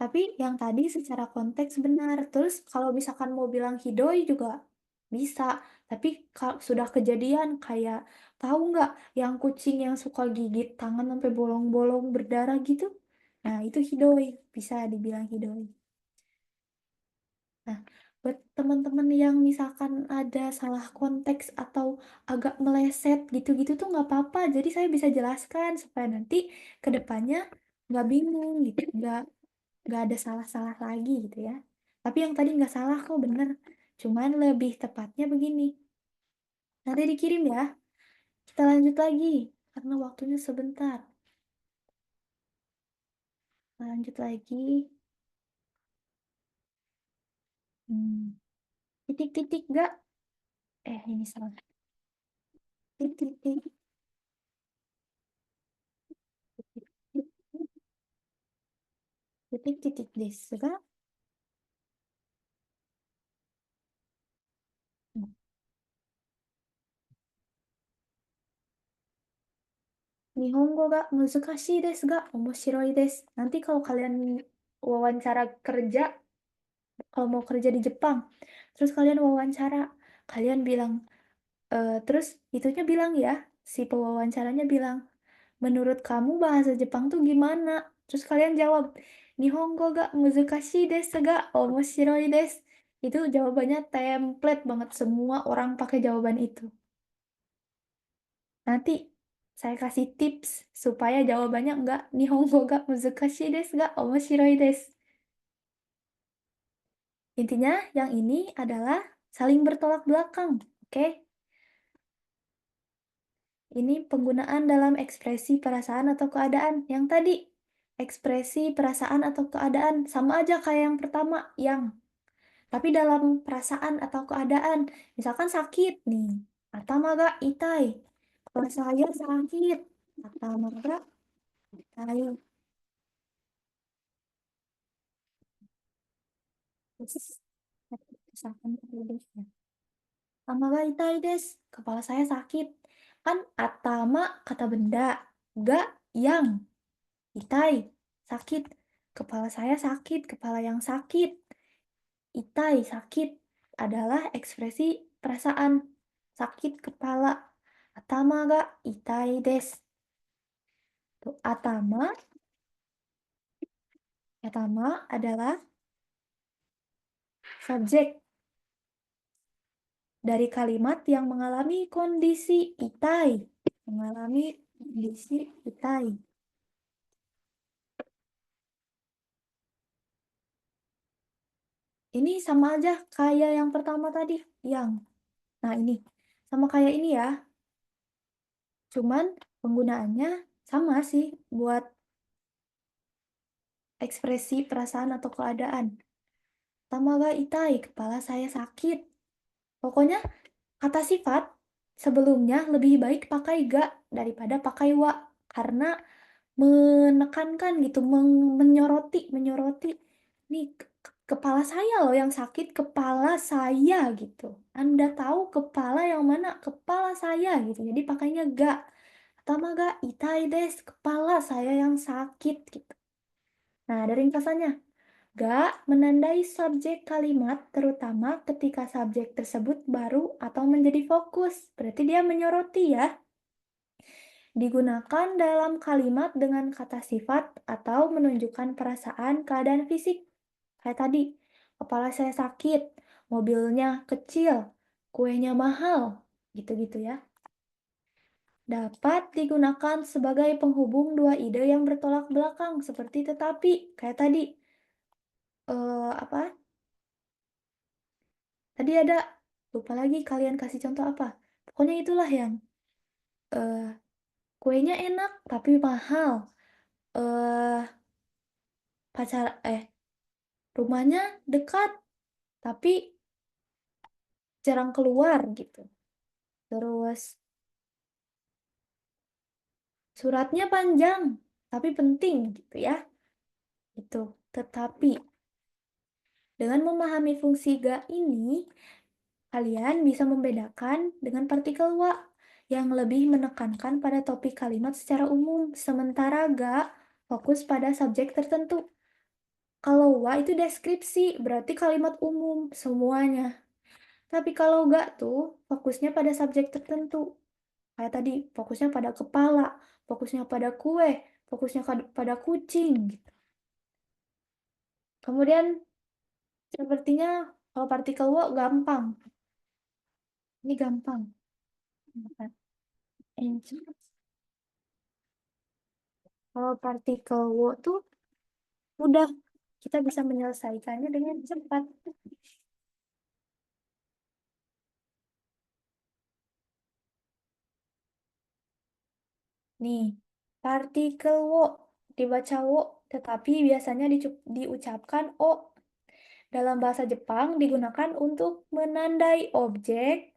tapi yang tadi secara konteks benar. Terus kalau misalkan mau bilang hidoi juga bisa. Tapi sudah kejadian kayak tahu nggak yang kucing yang suka gigit tangan sampai bolong-bolong berdarah gitu? Nah, itu hidoi. Bisa dibilang hidoi. Nah, buat teman-teman yang misalkan ada salah konteks atau agak meleset gitu-gitu tuh nggak apa-apa. Jadi saya bisa jelaskan supaya nanti ke depannya nggak bingung gitu, nggak ada salah-salah lagi gitu ya. Tapi yang tadi nggak salah kok bener. Cuman lebih tepatnya begini. Nanti dikirim ya. Kita lanjut lagi karena waktunya sebentar. Lanjut lagi. Hmm. Titik-titik gak? Ini salah. Titik-titik. Titik-titik desu ga? Hmm. 日本語が難しいですが面白いです. Nanti kalau kalian wawancara kerja, kalau mau kerja di Jepang, terus kalian wawancara, kalian bilang, terus itunya bilang ya, si pewawancaranya bilang, menurut kamu bahasa Jepang tuh gimana? Terus kalian jawab, Nihongo ga muzukashi desu ga omoshiroi desu. Itu jawabannya template banget, semua orang pakai jawaban itu. Nanti saya kasih tips supaya jawabannya enggak nihongo ga muzukashi desu ga omoshiroi desu. Intinya yang ini adalah saling bertolak belakang, oke? Ini penggunaan dalam ekspresi perasaan atau keadaan. Yang tadi, ekspresi perasaan atau keadaan sama aja kayak yang pertama, yang. Tapi dalam perasaan atau keadaan, misalkan sakit nih, atama ga itai. Kalau saya sakit, atama ga itai. Misalkan ya. Atama ga itai desu. Kepala saya sakit. Kan atama kata benda, ga yang. Itai, sakit. Kepala saya sakit, kepala yang sakit. Itai, sakit. Adalah ekspresi perasaan. Sakit kepala. Atama ga itai desu. Tuh, atama adalah subjek dari kalimat yang mengalami kondisi itai. Mengalami kondisi itai. Ini sama aja kayak yang pertama tadi, yang. Nah, ini sama kayak ini ya. Cuman penggunaannya sama sih buat ekspresi perasaan atau keadaan. Tamaga itai, kepala saya sakit. Pokoknya kata sifat sebelumnya lebih baik pakai ga daripada pakai wa. Karena menekankan gitu, menyoroti. Nih, kepala saya loh yang sakit, kepala saya gitu. Anda tahu kepala yang mana? Kepala saya gitu. Jadi pakainya ga. Tamaga itai desu, kepala saya yang sakit gitu. Nah, dari ringkasannya, ga menandai subjek kalimat terutama ketika subjek tersebut baru atau menjadi fokus. Berarti dia menyoroti ya. Digunakan dalam kalimat dengan kata sifat atau menunjukkan perasaan keadaan fisik. Kayak tadi, kepala saya sakit, mobilnya kecil, kuenya mahal, gitu-gitu ya. Dapat digunakan sebagai penghubung dua ide yang bertolak belakang, seperti tetapi. Kayak tadi, apa? Tadi ada, lupa lagi kalian kasih contoh apa. Pokoknya itulah yang kuenya enak tapi mahal. Pacar rumahnya dekat tapi jarang keluar gitu. Terus suratnya panjang tapi penting gitu ya. Itu. Tetapi dengan memahami fungsi ga ini, kalian bisa membedakan dengan partikel wa yang lebih menekankan pada topik kalimat secara umum, sementara ga fokus pada subjek tertentu. Kalau wa itu deskripsi, berarti kalimat umum semuanya. Tapi kalau ga tuh fokusnya pada subjek tertentu. Kayak tadi, fokusnya pada kepala, fokusnya pada kue, fokusnya pada kucing gitu. Kemudian sepertinya kalau partikel wo gampang. Ini gampang. Kalau partikel wo tuh mudah. Kita bisa menyelesaikannya dengan cepat. Nih, partikel wo dibaca wo, tetapi biasanya diucapkan o. Dalam bahasa Jepang digunakan untuk menandai objek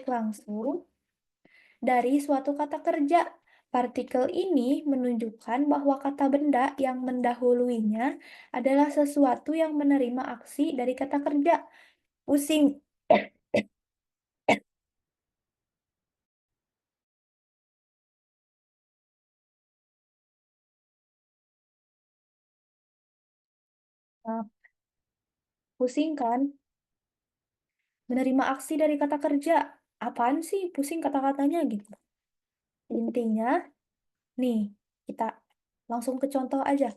langsung dari suatu kata kerja. Partikel ini menunjukkan bahwa kata benda yang mendahuluinya adalah sesuatu yang menerima aksi dari kata kerja. Pusing. Pusing kan? Menerima aksi dari kata kerja. Apaan sih pusing kata-katanya gitu. Intinya, nih, kita langsung ke contoh aja.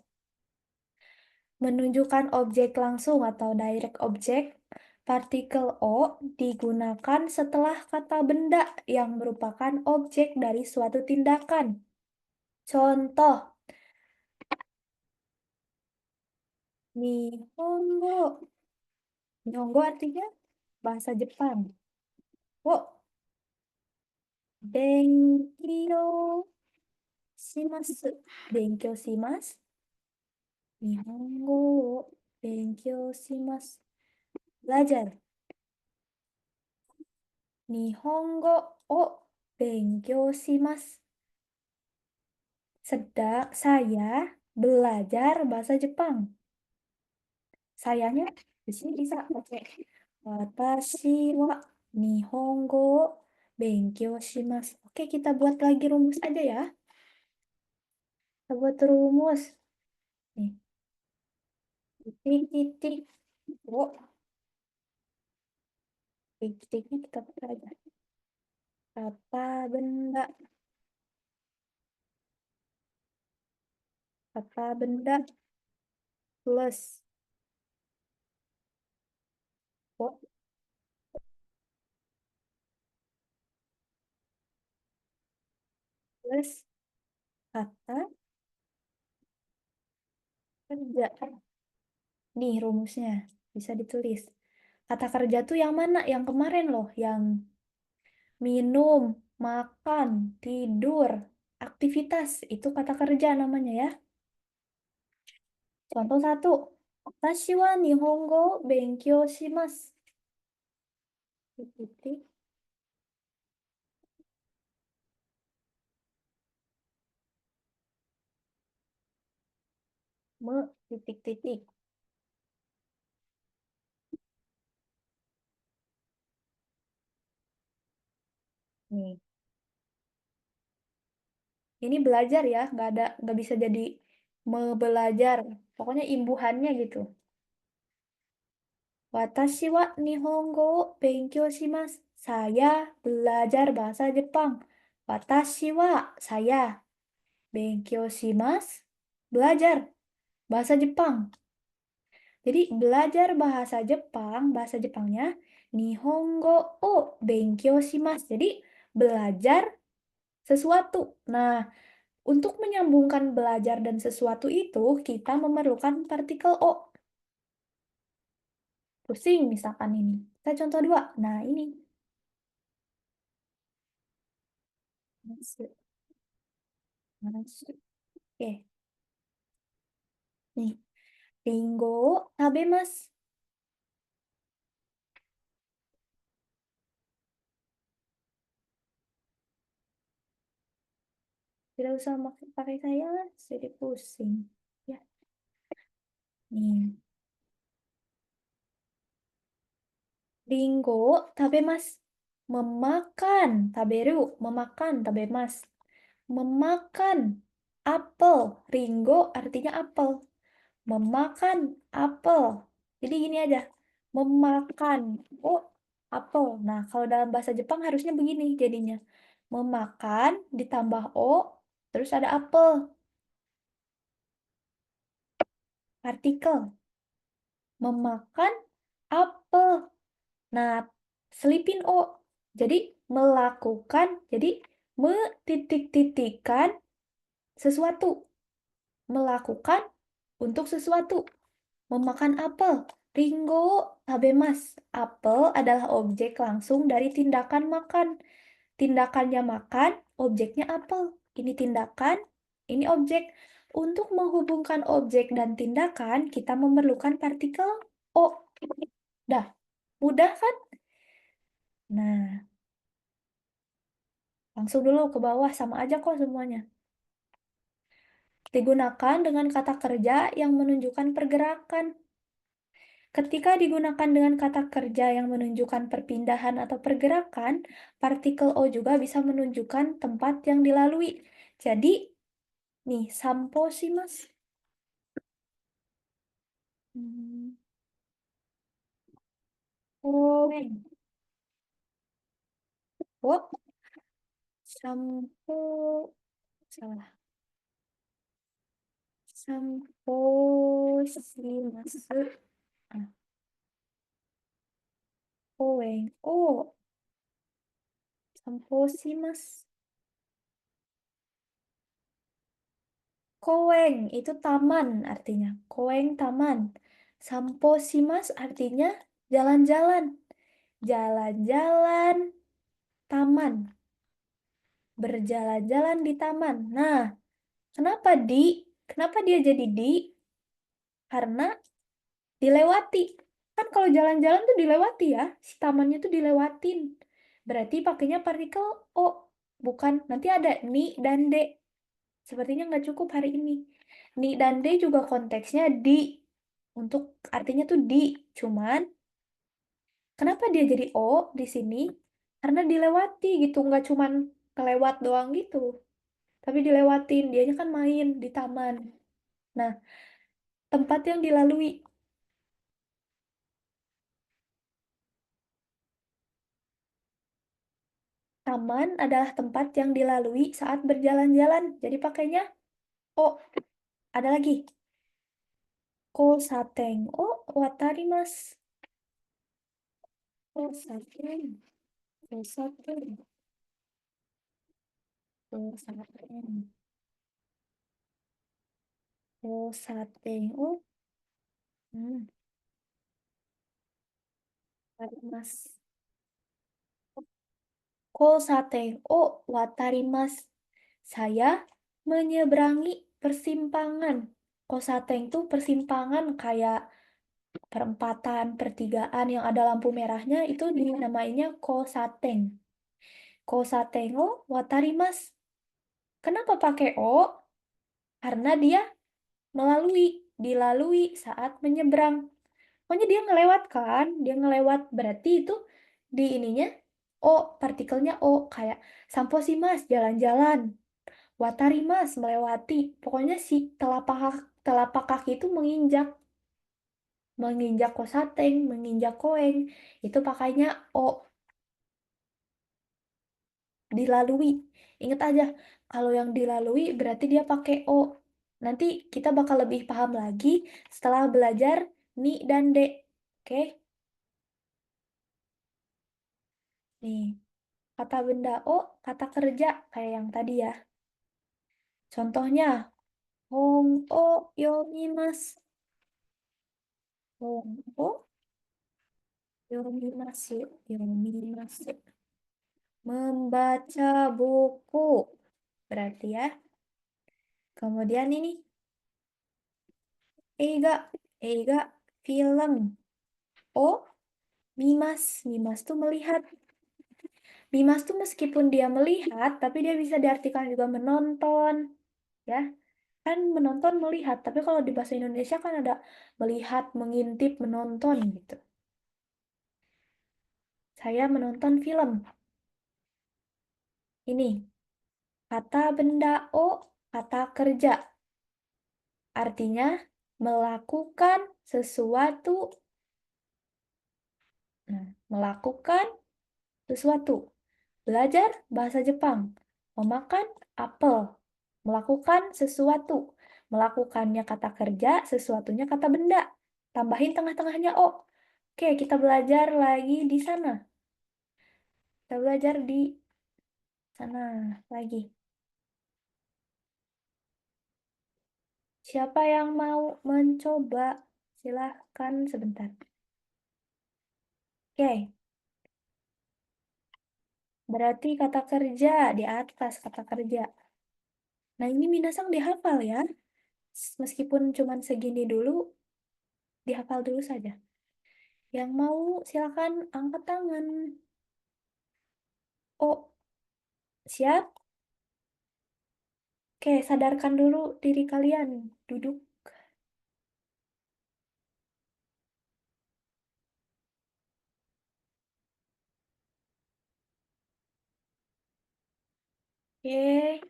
Menunjukkan objek langsung atau direct object Partikel O digunakan setelah kata benda yang merupakan objek dari suatu tindakan. Contoh, Nihongo. Nihongo artinya bahasa Jepang. Wo, Benkyou shimasu. Benkyou shimasu. Nihongo wo benkyou shimasu. Belajar. Nihongo o benkyou shimasu. Sedang saya belajar bahasa Jepang. Sayanya di sini bisa pakai watashi wa nihongo wo benkyou shimasu. Oke, kita buat lagi rumus aja ya. Kita buat rumus. Nih. Titik-titik. Oh, titik-titiknya kita pakai aja. Kata benda. Kata benda plus. Oh, plus kata kerja. Nih rumusnya, bisa ditulis. Kata kerja tuh yang mana? Yang kemarin loh, yang minum, makan, tidur, aktivitas. Itu kata kerja namanya ya. Contoh 1. Watashi wa nihongo benkyou shimasu. Titik. Titik-titik. Nih. Ini belajar ya, nggak bisa jadi belajar. Pokoknya imbuhannya gitu. Watashi wa nihongo wo benkyou shimasu. Saya belajar bahasa Jepang. Watashi wa saya. Benkyou shimasu belajar bahasa Jepang. Jadi belajar bahasa Jepang, bahasa Jepangnya nihongo o benkyou shimasu. Jadi belajar sesuatu. Nah, untuk menyambungkan belajar dan sesuatu itu, kita memerlukan partikel O. Pusing misalkan ini. Kita contoh 2. Nah, ini. Masuk. Masuk. Oke. Nih. Ringo tabemasu. Tidak usah pakai saya, jadi pusing. Ya. Nih. Ringo tabemasu. Memakan. Taberu. Memakan. Tabemasu. Memakan apel. Ringo artinya apel. Memakan apel. Jadi gini aja. Memakan. Oh, apel. Nah, kalau dalam bahasa Jepang harusnya begini jadinya. Memakan ditambah O, terus ada apel. Partikel. Memakan apel. Nah, selipin O. Jadi melakukan, jadi metitik-titikan sesuatu. Melakukan untuk sesuatu. Memakan apel. Ringo tabemasu. Apel adalah objek langsung dari tindakan makan. Tindakannya makan, objeknya apel. Ini tindakan, ini objek. Untuk menghubungkan objek dan tindakan, kita memerlukan partikel O. Dah, mudah kan? Nah, langsung dulu ke bawah, sama aja kok semuanya. Digunakan dengan kata kerja yang menunjukkan pergerakan. Ketika digunakan dengan kata kerja yang menunjukkan perpindahan atau pergerakan, partikel O juga bisa menunjukkan tempat yang dilalui. Jadi, nih, sampo shimasu. Owen. Oh, sampo. Salah. Sampo shimasu. Ah, Koweng. Oh, Samposimas. Koweng itu taman artinya. Koweng taman. Samposimas artinya jalan-jalan. Jalan-jalan taman. Berjalan-jalan di taman. Nah, kenapa di? Kenapa dia jadi di? Karena dilewati. Kan kalau jalan-jalan tuh dilewati ya. Si tamannya tuh dilewatin. Berarti pakainya partikel O. Bukan, nanti ada ni dan de. Sepertinya nggak cukup hari ini. Ni dan de juga konteksnya di. Untuk artinya tuh di. Cuman, kenapa dia jadi O di sini? Karena dilewati gitu. Nggak cuman kelewat doang gitu. Tapi dilewatin. Dianya kan main di taman. Nah, tempat yang dilalui. Taman adalah tempat yang dilalui saat berjalan-jalan. Jadi pakainya O. Ada lagi. Kosaten o watarimasu. Kosaten. Kosaten. Kosaten. Kosaten o watarimasu. Kosaten o watarimasu. Saya menyeberangi persimpangan. Kosaten itu persimpangan kayak perempatan, pertigaan yang ada lampu merahnya itu dinamainya kosaten. Kosaten o watarimasu. Kenapa pakai o? Karena dia dilalui saat menyeberang. Pokoknya dia ngelewat kan, dia ngelewat berarti itu di ininya O, partikelnya O kayak samposimas jalan-jalan, watarimas melewati. Pokoknya si telapak kaki itu menginjak kosateng, menginjak koeng. Itu pakainya O, dilalui. Ingat aja, kalau yang dilalui berarti dia pakai O. Nanti kita bakal lebih paham lagi setelah belajar ni dan de. Oke? Nih, kata benda O, kata kerja kayak yang tadi ya. Contohnya, hong o yomimasu. Hong o yomimasu. Yomimasu. Membaca buku. Berarti ya. Kemudian ini, eiga. Eiga, film. O, mimas. Mimas tuh melihat. Mimas tuh meskipun dia melihat, tapi dia bisa diartikan juga menonton. Ya, kan menonton melihat, tapi kalau di bahasa Indonesia kan ada melihat, mengintip, menonton gitu. Saya menonton film. Ini, kata benda O, kata kerja. Artinya, melakukan sesuatu. Nah, melakukan sesuatu. Belajar bahasa Jepang. Memakan apel. Melakukan sesuatu. Melakukannya kata kerja, sesuatunya kata benda. Tambahin tengah-tengahnya O. Oke, kita belajar lagi di sana. Kita belajar di sana lagi. Siapa yang mau mencoba? Silahkan sebentar. Oke, berarti kata kerja di atas kata kerja. Nah, ini Minasang dihafal ya. Meskipun cuma segini dulu, dihafal dulu saja. Yang mau silakan angkat tangan. Oh, siap? Oke, sadarkan dulu diri kalian. Duduk. Oke,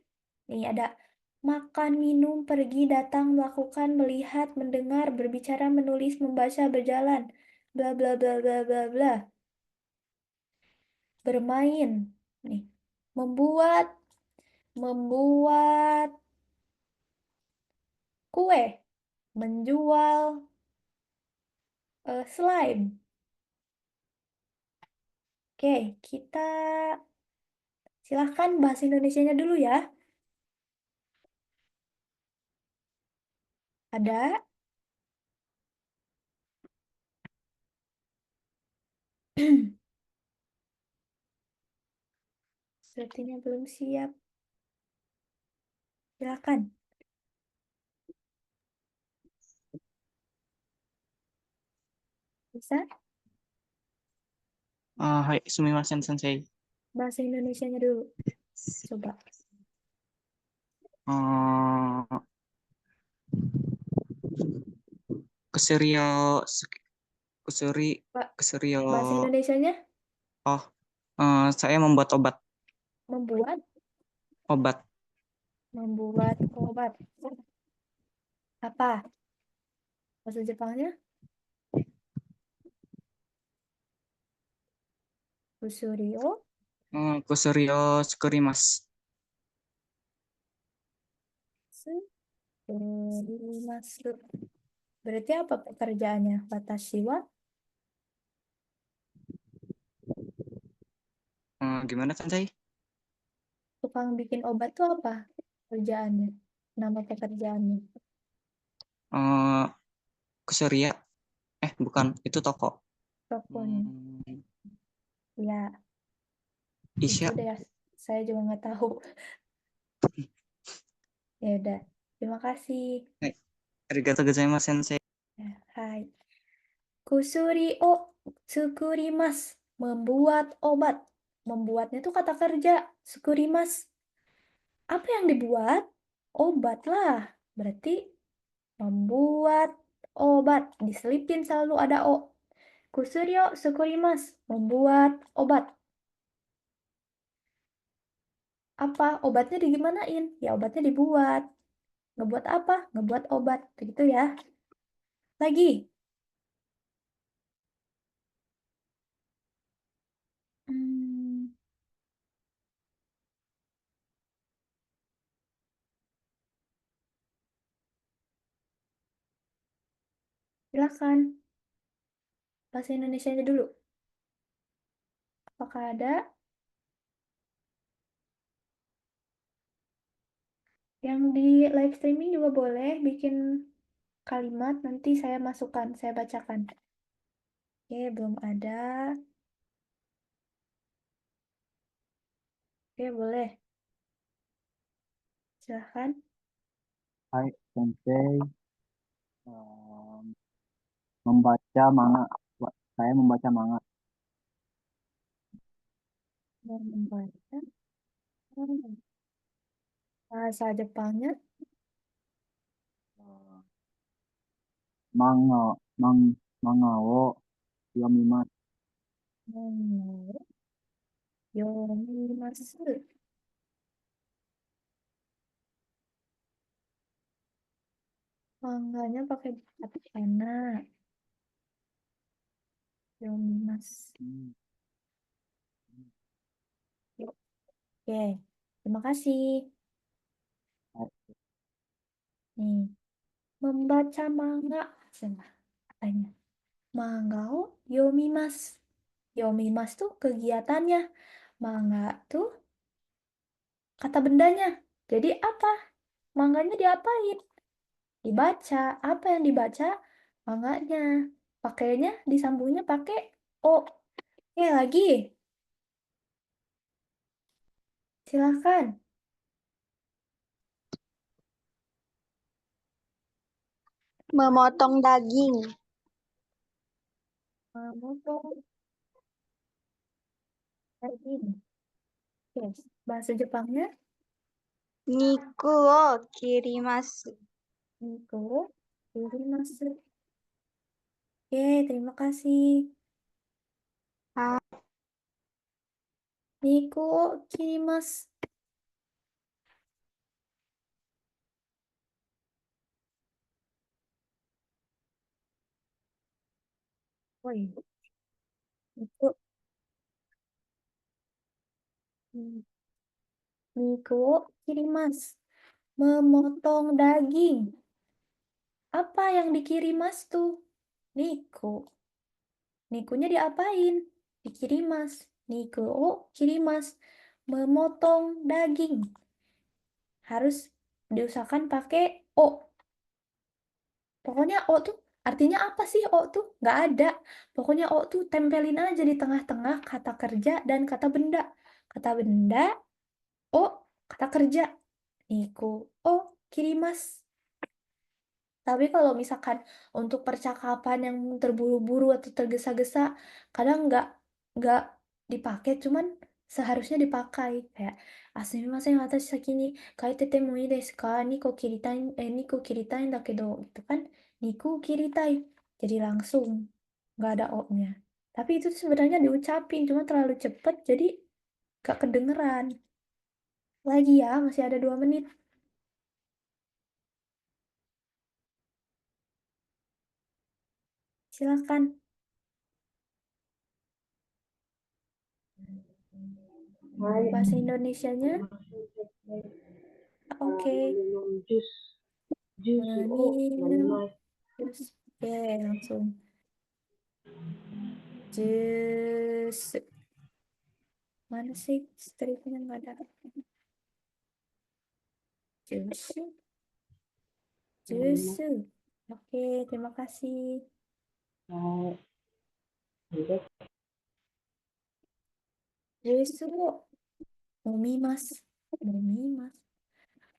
nih ada makan, minum, pergi, datang, melakukan, melihat, mendengar, berbicara, menulis, membaca, berjalan, bla bla bla bla bla bla. Bermain, nih, membuat, membuat kue, menjual slime, Oke, kita silahkan bahasa Indonesianya dulu ya. Ada? Sepertinya belum siap. Silakan. Bisa? Hai, sumimasen sensei. Bahasa Indonesianya dulu. Coba. Eh, keserio, keseri, Pak, keserio. bahasa Indonesianya Oh, saya membuat obat. membuat Obat. obat. Apa? Bahasa Jepangnya? Kusurio. Kuserio sukurimas. Sukurimasu. Berarti apa pekerjaannya? Watashi wa Gimana sensei? tukang bikin obat tuh apa kerjaannya? Nama pekerjaannya. Eh, Kuseria. Bukan, itu toko. Tokonya. Hmm, Ya, itu Isya. deh. Saya juga nggak tahu. Ya udah. Terima kasih. Arigatou gozaimasu sensei. Ya, hai. Kusuri o tsukurimasu. Membuat obat. Membuatnya tuh kata kerja. Sukurimasu. Apa yang dibuat? Obat lah. Berarti membuat obat. Diselipin selalu ada o. Kusuryo sukurimasu. Membuat obat. Apa? Obatnya digimanain? Ya obatnya dibuat. Ngebuat apa? Ngebuat obat. Begitu ya. Lagi. Hmm, silakan. Bahasa Indonesia aja dulu. Apakah ada yang di live streaming juga boleh bikin kalimat, nanti saya masukkan, saya bacakan. Oke, belum ada. Oke, boleh. Silahkan. Hai, Sensei. Membaca manga. Saya membaca manga. Mau membaca. Bahasa Jepangnya. Eh, Manga, manga wo yomimasu. Mau yomimasu. Mangganya pakai katakana. Yomimasu. Hmm. Oke, terima kasih. Hai. Nih, membaca manga. Nah, katanya. Manga o yomimasu. Yomimasu tuh kegiatannya. Manga tuh kata bendanya. Jadi apa? Manganya diapain? Dibaca. Apa yang dibaca? Manganya. Pakainya disambungnya pakai O. Lagi. Silahkan. Memotong daging. Memotong daging. Yes. Bahasa Jepangnya. Niku wo kirimasu. Niku kirimasu. Oke, terima kasih. Ah. Niku kirimasu. Woi, itu Niku kirimasu. Memotong daging. Apa yang dikirimas tuh? Niku. Nikunya diapain? Dikirimas. Niku o kirimasu. Memotong daging. Harus diusahakan pakai o. Pokoknya O tuh artinya apa sih O tuh? Nggak ada. Pokoknya O tuh tempelin aja di tengah-tengah kata kerja dan kata benda. Kata benda, O, kata kerja. Niku, O, kirimas. Tapi kalau misalkan untuk percakapan yang terburu-buru atau tergesa-gesa, kadang nggak dipakai, cuman seharusnya dipakai. Kayak, "Sumimasen, watashi saki ni kaetete mo ii desu ka? Niku kiritai, niku kiritai dakedo." Gitu kan. Niku kiritai. Jadi langsung. Nggak ada O-nya. Tapi itu tuh sebenarnya diucapin, cuma terlalu cepet, jadi nggak kedengeran. Lagi ya, masih ada 2 menit. Silakan. Bahasa Indonesianya, oke. Minum jus. Oke, langsung. Jus. Mana sih stripnya nggak ada? Jus. Jus. Oke, terima kasih. Jus. Momimasu. Momimasu.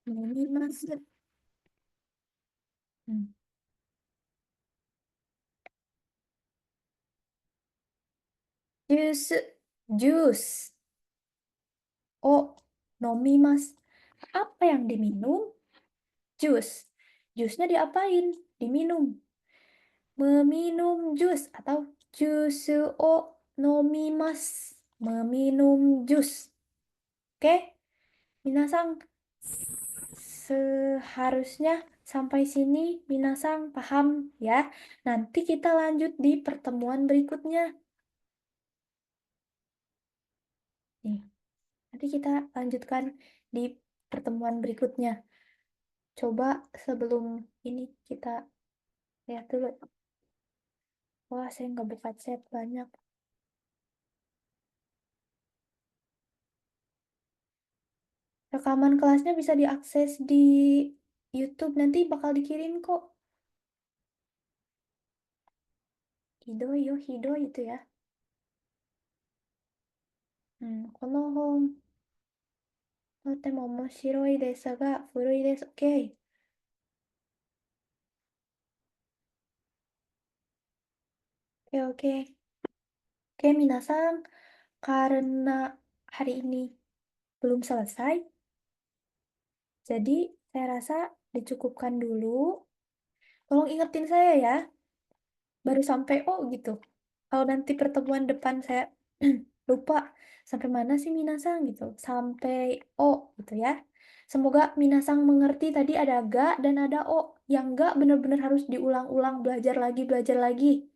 Momimasu. Jus. Jus. Oh, nomimasu. Apa yang diminum? Jus. Jusnya diapain? Diminum. Meminum jus atau jusu o nomimasu. Meminum jus. Oke? Minasang, seharusnya sampai sini minasang paham ya. Nanti kita lanjut di pertemuan berikutnya. Nih, nanti kita lanjutkan di pertemuan berikutnya. Coba sebelum ini kita lihat dulu. Wah, saya nggak buka chat banyak. Rekaman kelasnya bisa diakses di YouTube, nanti bakal dikirim kok. Hidoi yo, hidoi itu ya. Kono hon, totemo omoshiroi desu ga furui desu. Oke. Oke, oke. Oke, minasang, karena hari ini belum selesai, jadi saya rasa dicukupkan dulu. Tolong ingetin saya ya, baru sampai O gitu. Kalau nanti pertemuan depan saya lupa sampai mana sih minasang gitu. Sampai O gitu ya. Semoga minasang mengerti tadi ada ga dan ada O. Yang ga benar-benar harus diulang-ulang, belajar lagi, belajar lagi.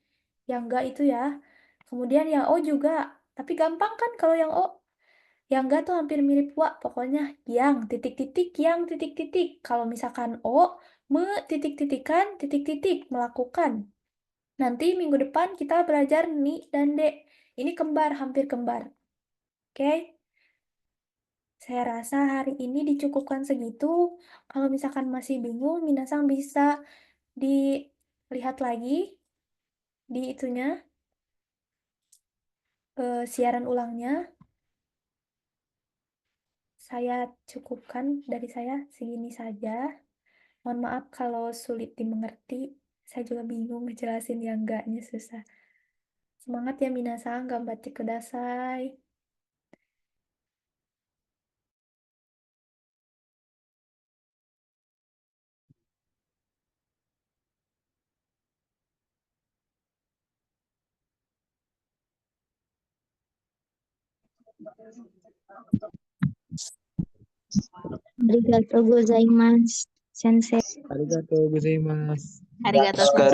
Yang ga itu ya. Kemudian yang O juga. Tapi gampang kan kalau yang O? Yang ga tuh hampir mirip wa. Pokoknya yang titik-titik, yang titik-titik. Kalau misalkan O, me titik-titikan, titik-titik, melakukan. Nanti minggu depan kita belajar ni dan de. Ini kembar, hampir kembar. Oke? Saya rasa hari ini dicukupkan segitu. Kalau misalkan masih bingung, minasang bisa dilihat lagi di itunya, siaran ulangnya. Saya cukupkan dari saya segini saja. Mohon maaf kalau sulit dimengerti. Saya juga bingung ngejelasin yang enggaknya susah. Semangat ya minasang, gambatte kudasai. Arigatou gozaimasu, sensei. Arigatou gozaimasu. Arigatou.